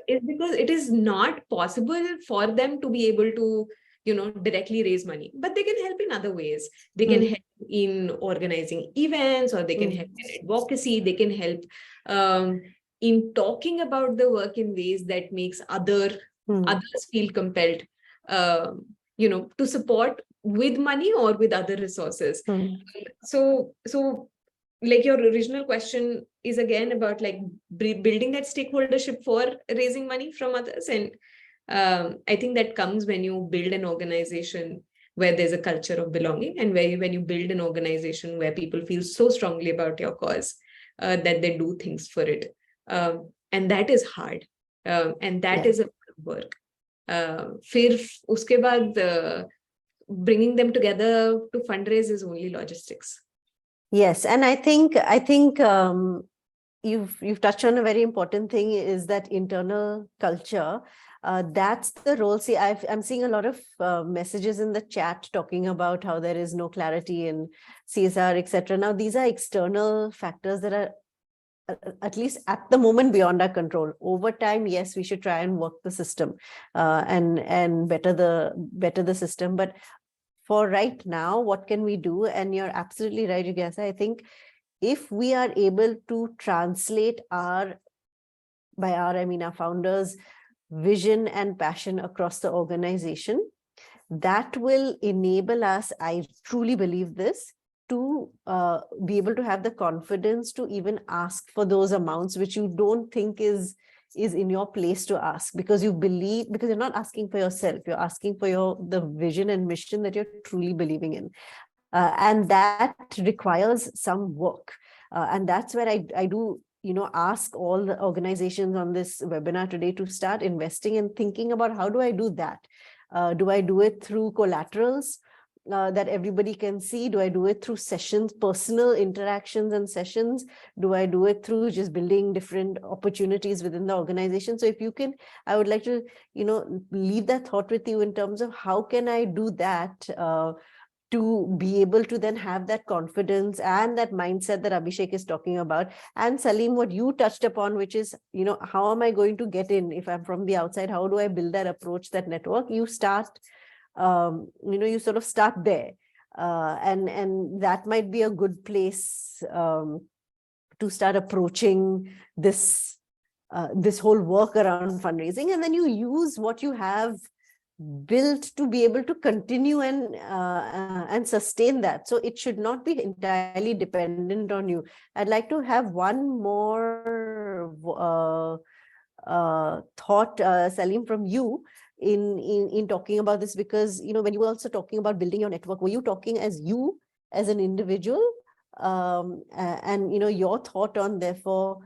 is because it is not possible for them to be able to, you know, directly raise money, but they can help in other ways. They can help in organizing events, or they can help in advocacy. They can help in talking about the work in ways that makes others feel compelled, you know, to support with money or with other resources. So like your original question is again about like building that stakeholdership for raising money from others. And I think that comes when you build an organization where there's a culture of belonging, and when you build an organization where people feel so strongly about your cause that they do things for it. And that is hard. And that is a work. फिर उसके बाद bringing them together to fundraise is only logistics. Yes, and I think you've touched on a very important thing, is that internal culture. That's the role. See, I'm seeing a lot of messages in the chat talking about how there is no clarity in CSR, etc. Now, these are external factors that are at least at the moment beyond our control. Over time, yes, we should try and work the system and better the system. But for right now, what can we do? And you're absolutely right, Jigyasa. I think if we are able to translate I mean our founders' vision and passion across the organization, that will enable us, I truly believe this, to be able to have the confidence to even ask for those amounts which you don't think is in your place to ask, because you believe, because you're not asking for yourself, you're asking for the vision and mission that you're truly believing in. And that requires some work. And that's where I do, ask all the organizations on this webinar today to start investing and thinking about, how do I do that? Do I do it through collaterals that everybody can see? Do I do it through sessions, personal interactions and sessions? Do I do it through just building different opportunities within the organization? So if you can, I would like to, leave that thought with you in terms of how can I do that to be able to then have that confidence and that mindset that Abhishek is talking about. And Salim, what you touched upon, which is, how am I going to get in if I'm from the outside? How do I build that approach, that network? You start, you sort of start there. And that might be a good place to start approaching this whole work around fundraising. And then you use what you have built to be able to continue and sustain that. So it should not be entirely dependent on you. I'd like to have one more thought, Salim, from you in talking about this, because when you were also talking about building your network, were you talking as you as an individual, and your thought on, therefore,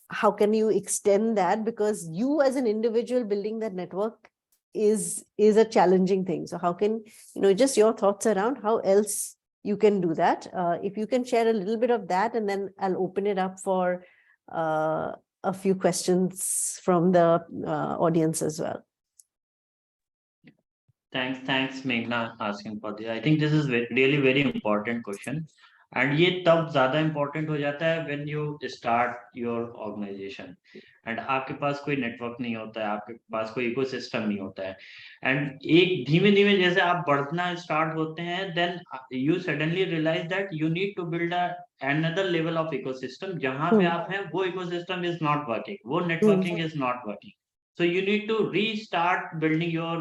how can you extend that, because you as an individual building that network is a challenging thing. So how can, just your thoughts around how else you can do that? If you can share a little bit of that, and then I'll open it up for a few questions from the audience as well. Thanks, Meghna, asking for this. I think this is really very important question. And ये तब ज़्यादा important हो जाता है when you start your organization. And आपके पास कोई network नहीं होता है, आपके पास कोई ecosystem नहीं होता है. And एक धीमे-धीमे जैसे आप बढ़ना start होते हैं, then you suddenly realize that you need to build another level of ecosystem. जहाँ पे आप हैं, वो ecosystem is not working, वो networking is not working. So you need to restart building your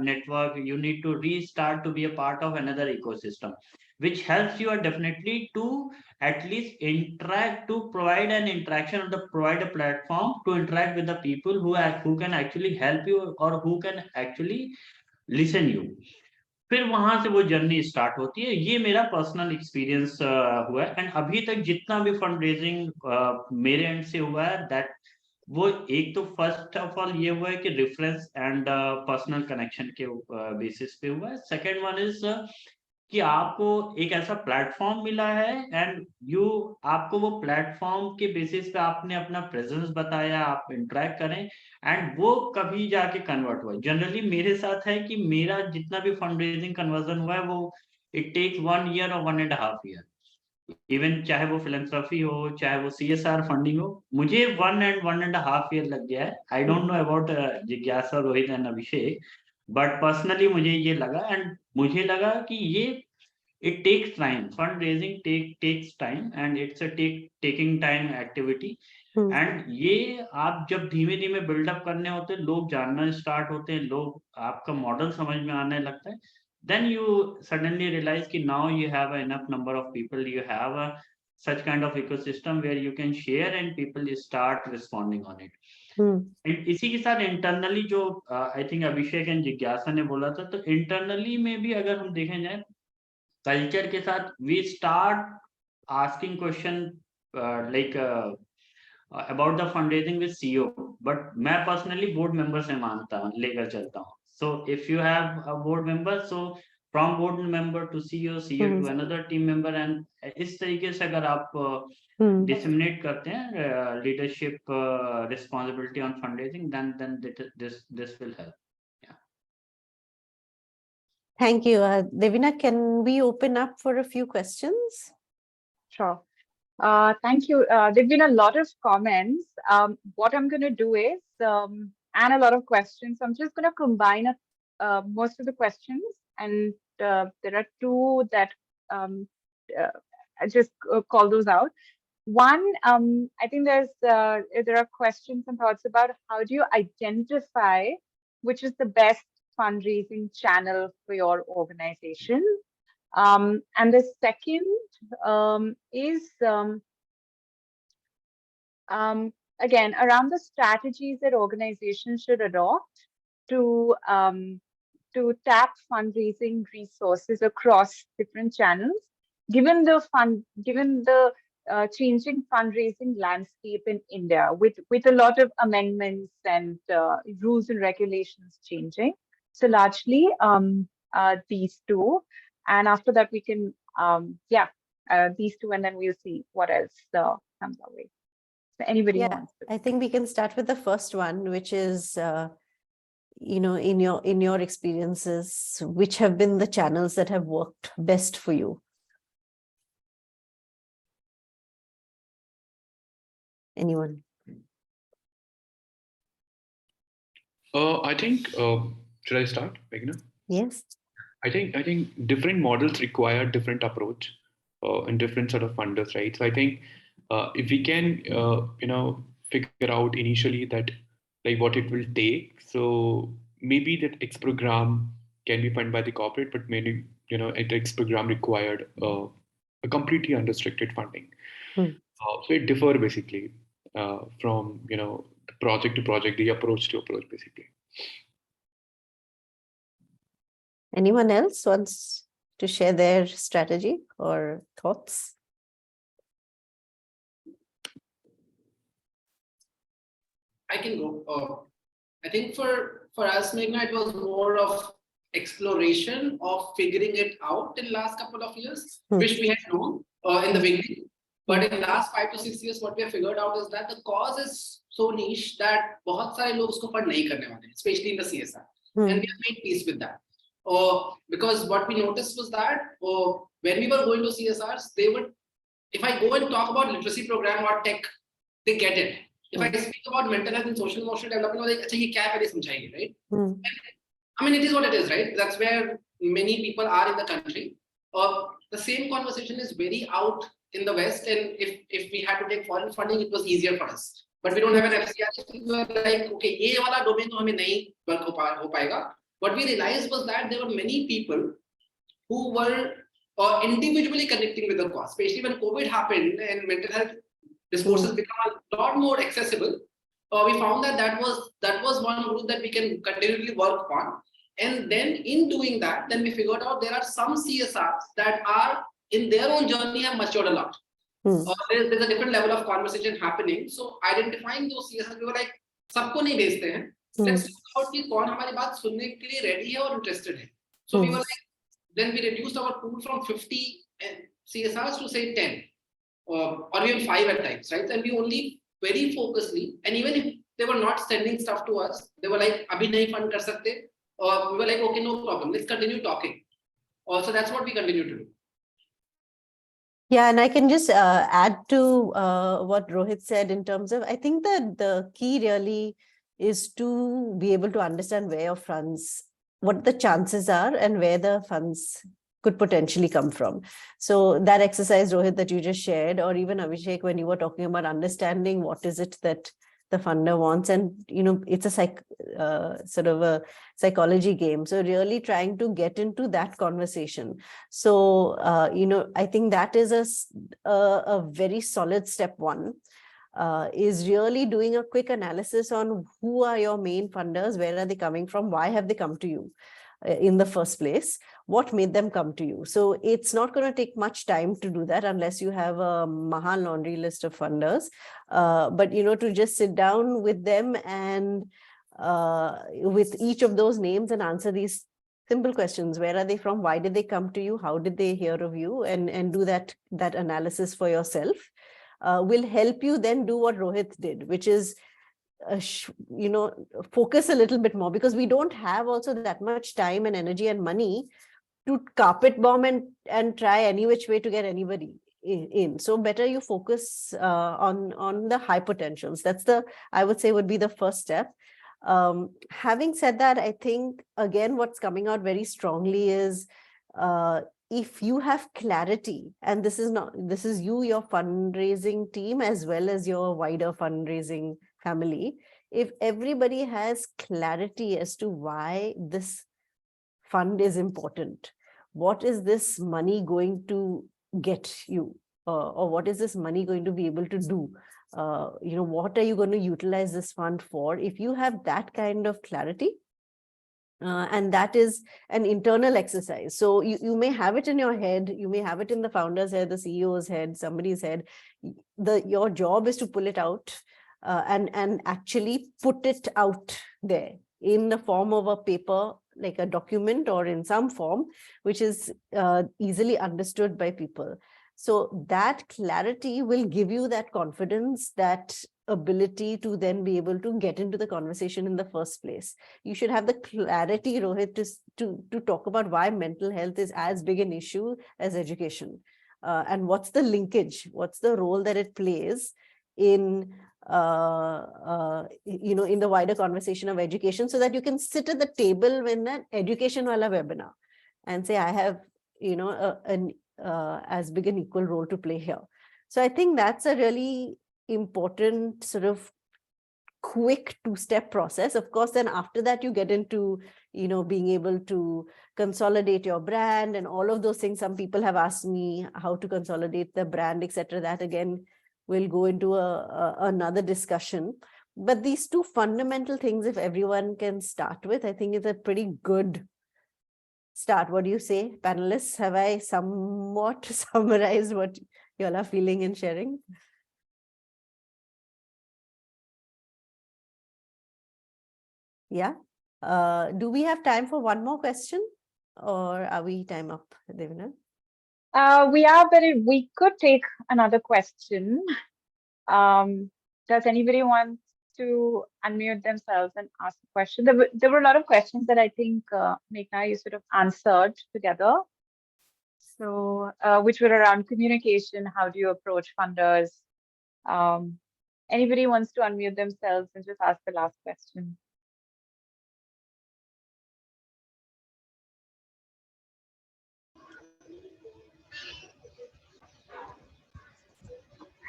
network. You need to restart to be a part of another ecosystem, which helps you definitely to at least interact, to provide an interaction, or to provide a platform to interact with the people who can actually help you or who can actually listen you. फिर वहां से वो journey start होती है. ये मेरा personal experience हुआ है. एंड अभी तक जितना भी फंड रेजिंग मेरे एंड से हुआ है, दैट वो एक तो फर्स्ट ऑफ ऑल ये हुआ है कि रेफरेंस एंड पर्सनल कनेक्शन के बेसिस पे हुआ है। सेकंड वन इज कि आपको एक ऐसा प्लेटफॉर्म मिला है एंड आपको वो प्लेटफॉर्म के बेसिस पे आपने अपना प्रेजेंस बताया, आप इंटरेक्ट करें एंड वो कभी जाके कन्वर्ट हुआ। जनरली मेरे साथ है कि मेरा जितना भी फंड रेजिंग कन्वर्जन हुआ है वो इट टेक्स 1 ईयर और 1.5 ईयर, इवन चाहे वो फिलेंथ्रॉपी हो चाहे वो CSR फंडिंग हो। मुझे 1.5 ईयर लग गया है। आई डोंट नो अबाउट जिज्ञासा, Rohit and Abhishek, but personally मुझे ये लगा एंड मुझे लगा कि ये it takes time. Fundraising takes time and it's a taking time activity. And ये आप जब धीमे धीमे बिल्डअप करने होते हैं, लोग जानना स्टार्ट होते हैं, लोग आपका मॉडल समझ में आने लगता है, then you suddenly realize कि now you have enough number of people, you have a such kind of ecosystem where you can share and people start responding on it. इसी के साथ इंटरनली जो आई थिंक अभिषेक एंड जिज्ञासा ने बोला था, तो इंटरनली में भी अगर हम देखें जाए कल्चर के साथ we start asking question like about the fundraising with CEO, but मैं पर्सनली बोर्ड मेंबर से मानता हूँ, लेकर चलता हूँ। So if you have a board member, so from board member to CEO to another team member, and इस तरीके से अगर आप डिसमिनेट करते हैं leadership responsibility on fundraising, then this will help. Thank you. Devina, can we open up for a few questions? Sure. Thank you. There've been a lot of comments. What I'm going to do is, and a lot of questions, I'm just going to combine most of the questions, and there are two that I just call those out. One, I think there are questions and thoughts about how do you identify which is the best fundraising channel for your organization. And the second is again around the strategies that organizations should adopt to tap fundraising resources across different channels, given the changing fundraising landscape in India, with a lot of amendments and rules and regulations changing. So largely these two, and after that we can these two, and then we'll see what else comes our way. So anybody wants to? I think we can start with the first one, which is in your experiences, which have been the channels that have worked best for you? Anyone? I think should I start, Meghna? Yes. I think different models require different approach and different sort of funders, right? So I think if we can figure out initially that like what it will take, so maybe that X program can be funded by the corporate, but maybe at X program required a completely unrestricted funding. So it differ basically from project to project, the approach to approach basically. Anyone else wants to share their strategy or thoughts? I can go. I think for us, Meghna, it was more of exploration of figuring it out in the last couple of years, which we had known in the beginning. But in the last 5 to 6 years, what we have figured out is that the cause is so niche that बहुत सारे लोग उसको fund नहीं करने वाले, especially in the CSR. And we have made peace with that. Because what we noticed was that when we were going to CSRs, they would, if I go and talk about literacy program or tech, they get it. If I speak about mental health and social emotional development, they're like, "Acha, ye kya hai, pehle samjhayenge," right? I mean, it is what it is, right? That's where many people are in the country. The same conversation is very out in the West, and if we had to take foreign funding, it was easier for us. But we don't have an FCR. So we were like, okay, ye wala domain to hame nahi work ho paega. What we realized was that there were many people who were individually connecting with the cause, especially when COVID happened and mental health discourses become a lot more accessible. We found that was one group that we can continually work on. And then in doing that, then we figured out there are some CSRs that are in their own journey have matured a lot. there's a different level of conversation happening. So identifying those CSRs, we were like, सबको नहीं भेजते हैं. Let's talk about कि कौन हमारी बात सुनने के लिए ready है और interested है. So we were like, then we reduced our pool from 50 CSRs to say 10, or even 5 at times, right? And we only very focusedly, and even if they were not sending stuff to us, they were like, abhi nahi fund kar sakte, or we were like, okay, no problem, let's continue talking. Also, that's what we continue to do. Yeah, and I can just add to what Rohit said in terms of, I think that the key really is to be able to understand where your funds, what the chances are and where the funds could potentially come from. So that exercise, Rohit, that you just shared, or even Abhishek, when you were talking about understanding what is it that the funder wants, and it's a sort of a psychology game. So really trying to get into that conversation. So I think that is a very solid step one. Is really doing a quick analysis on who are your main funders, where are they coming from, why have they come to you in the first place, what made them come to you. So it's not going to take much time to do that unless you have a Maha laundry list of funders. But to just sit down with them and with each of those names and answer these simple questions. Where are they from? Why did they come to you? How did they hear of you? And do that analysis for yourself. Will help you then do what Rohit did, which is focus a little bit more, because we don't have also that much time and energy and money to carpet bomb and try any which way to get anybody in. So better you focus on the high potentials. That's I would say would be the first step. Having said that, I think again what's coming out very strongly is if you have clarity, and this is you, your fundraising team, as well as your wider fundraising family, if everybody has clarity as to why this fund is important, what is this money going to get you, or what is this money going to be able to do, what are you going to utilize this fund for? If you have that kind of clarity, and that is an internal exercise. So you may have it in your head, you may have it in the founder's head, the CEO's head, somebody's head. Your job is to pull it out and actually put it out there in the form of a paper, like a document, or in some form which is easily understood by people. So that clarity will give you that confidence, that ability to then be able to get into the conversation in the first place. You should have the clarity, Rohit, to talk about why mental health is as big an issue as education, and what's the linkage, what's the role that it plays in in the wider conversation of education, so that you can sit at the table when that education wala webinar and say, I have as big an equal role to play here. So I think that's a really important sort of quick two-step process. Of course, then after that, you get into, being able to consolidate your brand and all of those things. Some people have asked me how to consolidate the brand, etc. That again, we'll go into another discussion. But these two fundamental things, if everyone can start with, I think is a pretty good start. What do you say, panelists? Have I somewhat summarized what you all are feeling and sharing? Yeah. Do we have time for one more question, or are we time up, Devina? We are, but we could take another question. Does anybody want to unmute themselves and ask a question? There were a lot of questions that I think, Meghna, you sort of answered together. So, which were around communication, how do you approach funders? Anybody wants to unmute themselves and just ask the last question?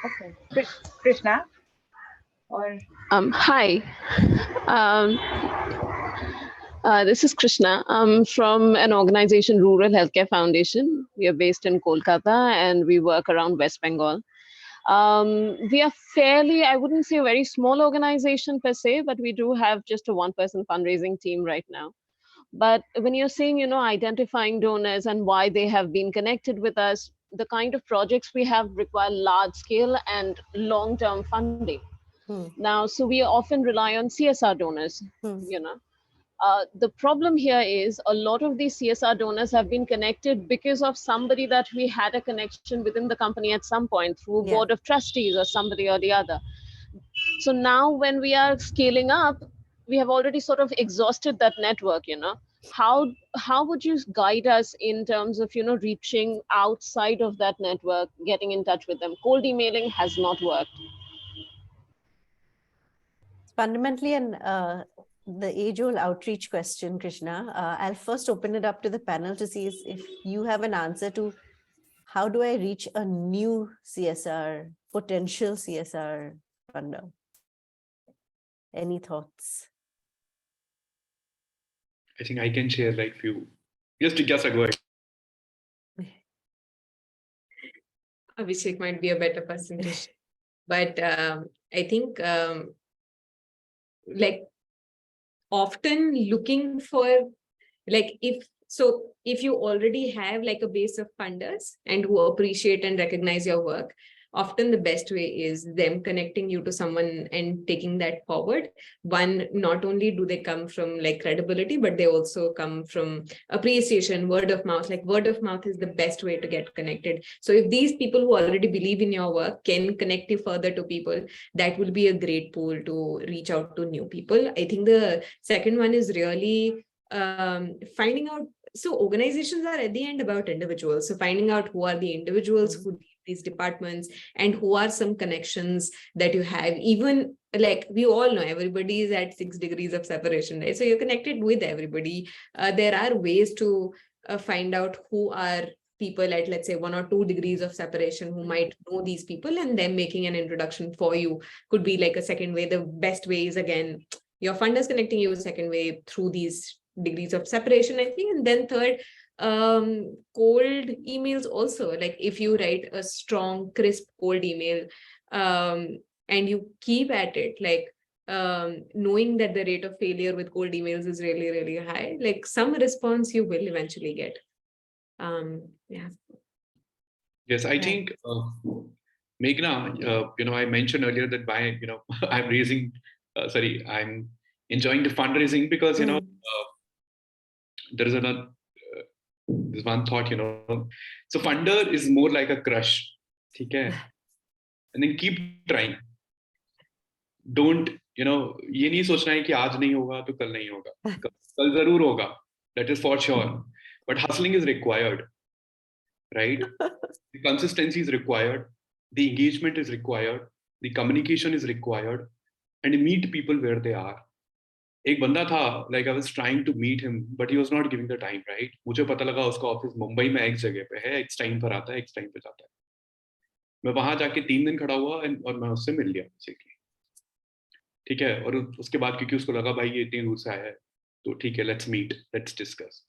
Okay, Krishna, or hi. This is Krishna. I'm from an organization, Rural Healthcare Foundation. We are based in Kolkata and we work around West Bengal. We are fairly, I wouldn't say a very small organization per se, but we do have just a one-person fundraising team right now. But when you're saying, identifying donors and why they have been connected with us, the kind of projects we have require large scale and long-term funding. Now, so we often rely on CSR donors, you know. The problem here is a lot of these CSR donors have been connected because of somebody that we had a connection within the company at some point through a board of trustees or somebody or the other. So now when we are scaling up, we have already sort of exhausted that network, you know. How would you guide us in terms of, you know, reaching outside of that network, getting in touch with them? Cold emailing has not worked. Fundamentally, and the age-old outreach question, Krishna, I'll first open it up to the panel to see if you have an answer to how do I reach a new CSR, potential CSR funder? Any thoughts? I think I can share like few. Yes, Jigyasa, go ahead. Abhishek might be a better person to share. But I think like often looking for like if you already have like a base of funders and who appreciate and recognize your work, often the best way is them connecting you to someone and taking that forward. One, not only do they come from like credibility, but they also come from appreciation, word of mouth. Like word of mouth is the best way to get connected. So if these people who already believe in your work can connect you further to people, that will be a great pool to reach out to new people. I think the second one is really finding out. So organizations are at the end about individuals. So finding out who are the individuals who lead these departments and who are some connections that you have. Even like we all know, everybody is at 6 degrees of separation, right? So you're connected with everybody. There are ways to find out who are people at, let's say, 1 or 2 degrees of separation who might know these people, and then making an introduction for you could be like a second way. The best way is, again, your funders connecting you a second way through these degrees of separation, I think. And then third, cold emails also. Like if you write a strong, crisp cold email and you keep at it, like knowing that the rate of failure with cold emails is really, really high, like some response you will eventually get. Yeah. Yes, I think, Meghna, I mentioned earlier that I'm enjoying the fundraising because, there is there's one thought, so funder is more like a crush, okay? And then keep trying. Don't, ये नहीं सोचना है कि आज नहीं होगा तो कल नहीं होगा, कल जरूर होगा, that is for sure. But hustling is required, right? The consistency is required, the engagement is required, the communication is required, and meet people where they are. एक बंदा था, like I was trying to meet him, but he was not giving the time, right? मुझे पता लगा उसका office Mumbai में एक जगह पे है, X टाइम पर आता है, X टाइम पे जाता है. मैं वहां जाके 3 दिन खड़ा हुआ और मैं उससे मिल लिया बेसिकली. ठीक है, और उसके बाद क्योंकि उसको लगा भाई ये इतनी दूर से आया है, तो ठीक है, let's meet, let's discuss.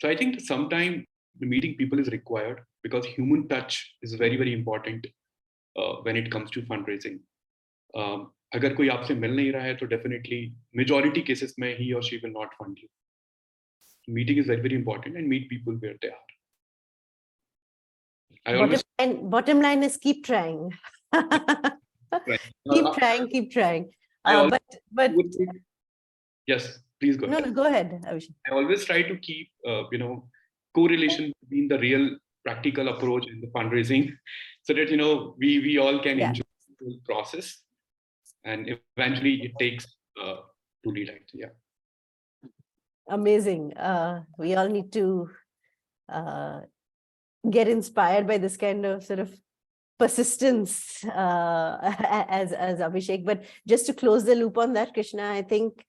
So I think sometimes meeting people is required because human touch is very, very important when it comes to fundraising. अगर कोई आपसे मिल नहीं रहा है तो डेफिनेटली मेजॉरिटी केसेस में ही और she will not fund you. Meeting is very very important and meet people where they are. Bottom line is keep trying. Keep trying. But yes, please go ahead. No, go ahead, Abhishek. I always try to keep correlation between the real practical approach and the fundraising, so that we all can enjoy the process, and eventually it takes to lead. Yeah. Amazing. We all need to get inspired by this kind of sort of persistence as Abhishek. But just to close the loop on that, Krishna, I think,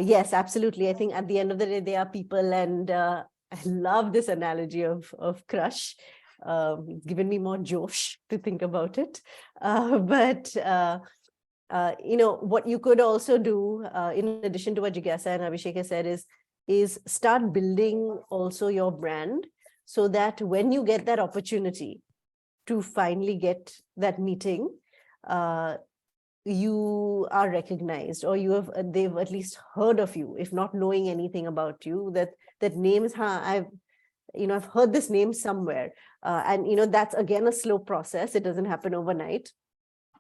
yes, absolutely. I think at the end of the day, they are people, and I love this analogy of crush. It's given me more josh to think about it. But what you could also do, in addition to what Jigyasa and Abhishek has said, is start building also your brand, so that when you get that opportunity to finally get that meeting, you are recognized, or they've at least heard of you, if not knowing anything about you, that names, I've heard this name somewhere. And, that's again a slow process. It doesn't happen overnight.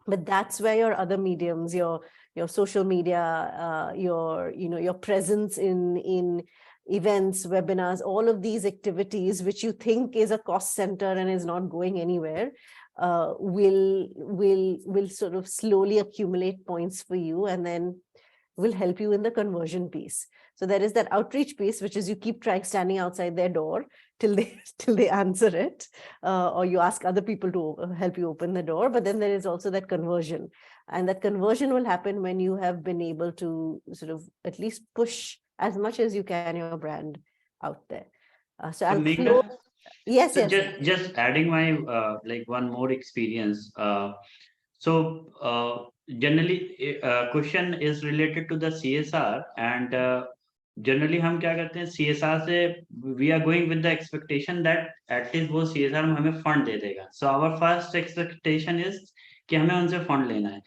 But that's where your other mediums, your social media, your presence in events, webinars, all of these activities, which you think is a cost center and is not going anywhere, will sort of slowly accumulate points for you, and then will help you in the conversion piece. So there is that outreach piece, which is you keep standing outside their door till they answer it, or you ask other people to help you open the door. But then there is also that conversion, and that conversion will happen when you have been able to sort of at least push as much as you can your brand out there. So I'll close. Yes, so yes. just adding my like one more experience. So generally question is related to the CSR, and generally हम क्या करते हैं CSR से we are going with the expectation that at least वो CSR में हमें fund दे देगा. So our first expectation is कि हमें उनसे fund लेना है.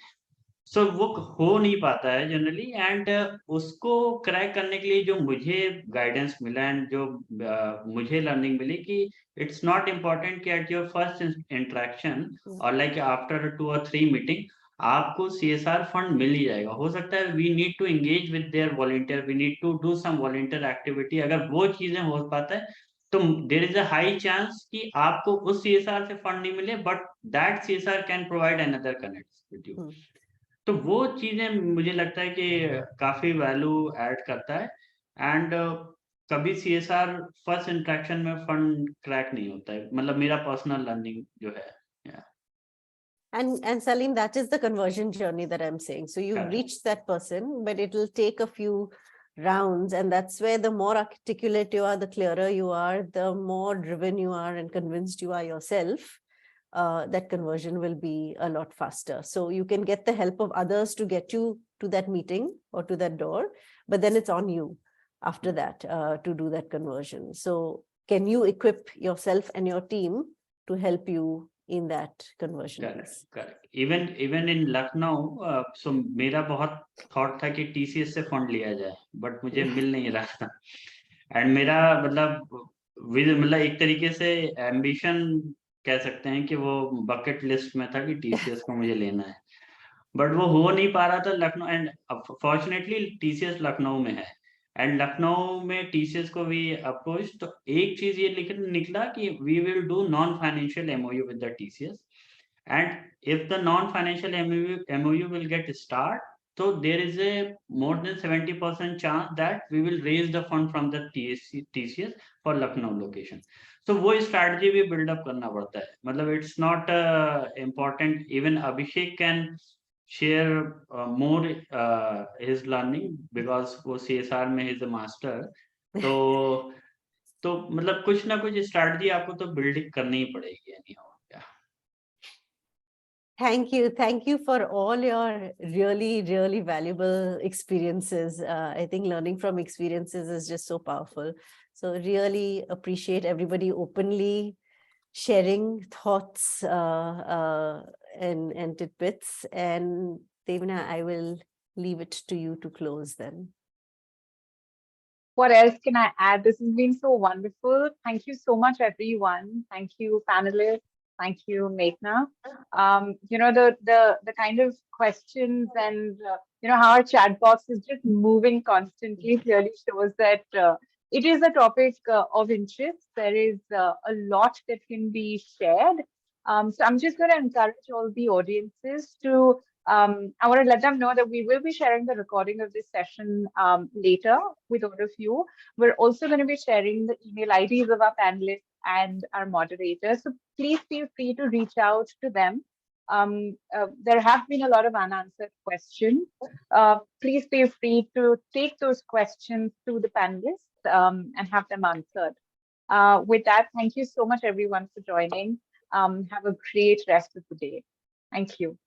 सो वो हो नहीं पाता है जनरली, एंड उसको क्रैक करने के लिए जो मुझे गाइडेंस मिला एंड जो मुझे लर्निंग मिली कि इट्स नॉट इम्पोर्टेंट कि एट योर फर्स्ट इंटरेक्शन और लाइक आफ्टर 2 or 3 मीटिंग आपको CSR फंड मिल ही जाएगा. हो सकता है we need to engage with their volunteer, we need to do some volunteer activity. अगर वो चीजें हो पाता है तो there is a high chance कि आपको उस CSR से फंड नहीं मिले, but that CSR can provide another connect with you. तो वो चीजें मुझे लगता है कि काफी वैल्यू ऐड करता है, एंड कभी CSR फर्स्ट इंटरेक्शन में फंड क्रैक नहीं होता है, मतलब मेरा पर्सनल लर्निंग जो है. And Salim, that is the conversion journey that I'm saying. So you've reached that person, but it will take a few rounds, and that's where the more articulate you are, the clearer you are, the more driven you are and convinced you are yourself, that conversion will be a lot faster. So you can get the help of others to get you to that meeting or to that door, but then it's on you after that to do that conversion. So can you equip yourself and your team to help you in that conversion piece? Correct. Even in Lucknow, so मेरा बहुत thought था कि TCS से fund लिया जाए, but मुझे मिल नहीं रहा था. एंड मेरा मतलब एक तरीके से एम्बिशन कह सकते हैं कि वो बकेट लिस्ट में था कि TCS को मुझे लेना है, बट वो हो नहीं पा रहा था Lucknow. And fortunately TCS Lucknow में है, एंड लखनऊ में TCS को भी अप्रोच. तो एक चीज ये निकला कि we will do non financial MOU with the TCS, and if the non-financial MOU will get start, so there is a more than 70% chance that we will raise the fund from the TCS for Lucknow location. So वो strategy भी build up करना पड़ता है. मतलब it's not important. Even Abhishek can share more his learning because वो CSR में is a master. तो मतलब कुछ ना कुछ strategy आपको तो build करनी ही पड़ेगी anyhow. Thank you for all your really, really valuable experiences. I think learning from experiences is just so powerful. So really appreciate everybody openly sharing thoughts and tidbits. And Devna, I will leave it to you to close then. What else can I add? This has been so wonderful. Thank you so much, everyone. Thank you, panelists. Thank you, Meghna. The kind of questions and how our chat box is just moving constantly clearly shows that it is a topic of interest. There is a lot that can be shared. So I'm just going to encourage all the audiences to I want to let them know that we will be sharing the recording of this session later with all of you. We're also going to be sharing the email IDs of our panelists and our moderators. So please feel free to reach out to them. There have been a lot of unanswered questions. Please feel free to take those questions to the panelists and have them answered. With that, thank you so much, everyone, for joining. Have a great rest of the day. Thank you.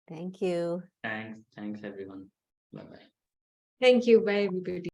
Thank you. Thanks everyone. Bye-bye. Thank you. Bye, everybody.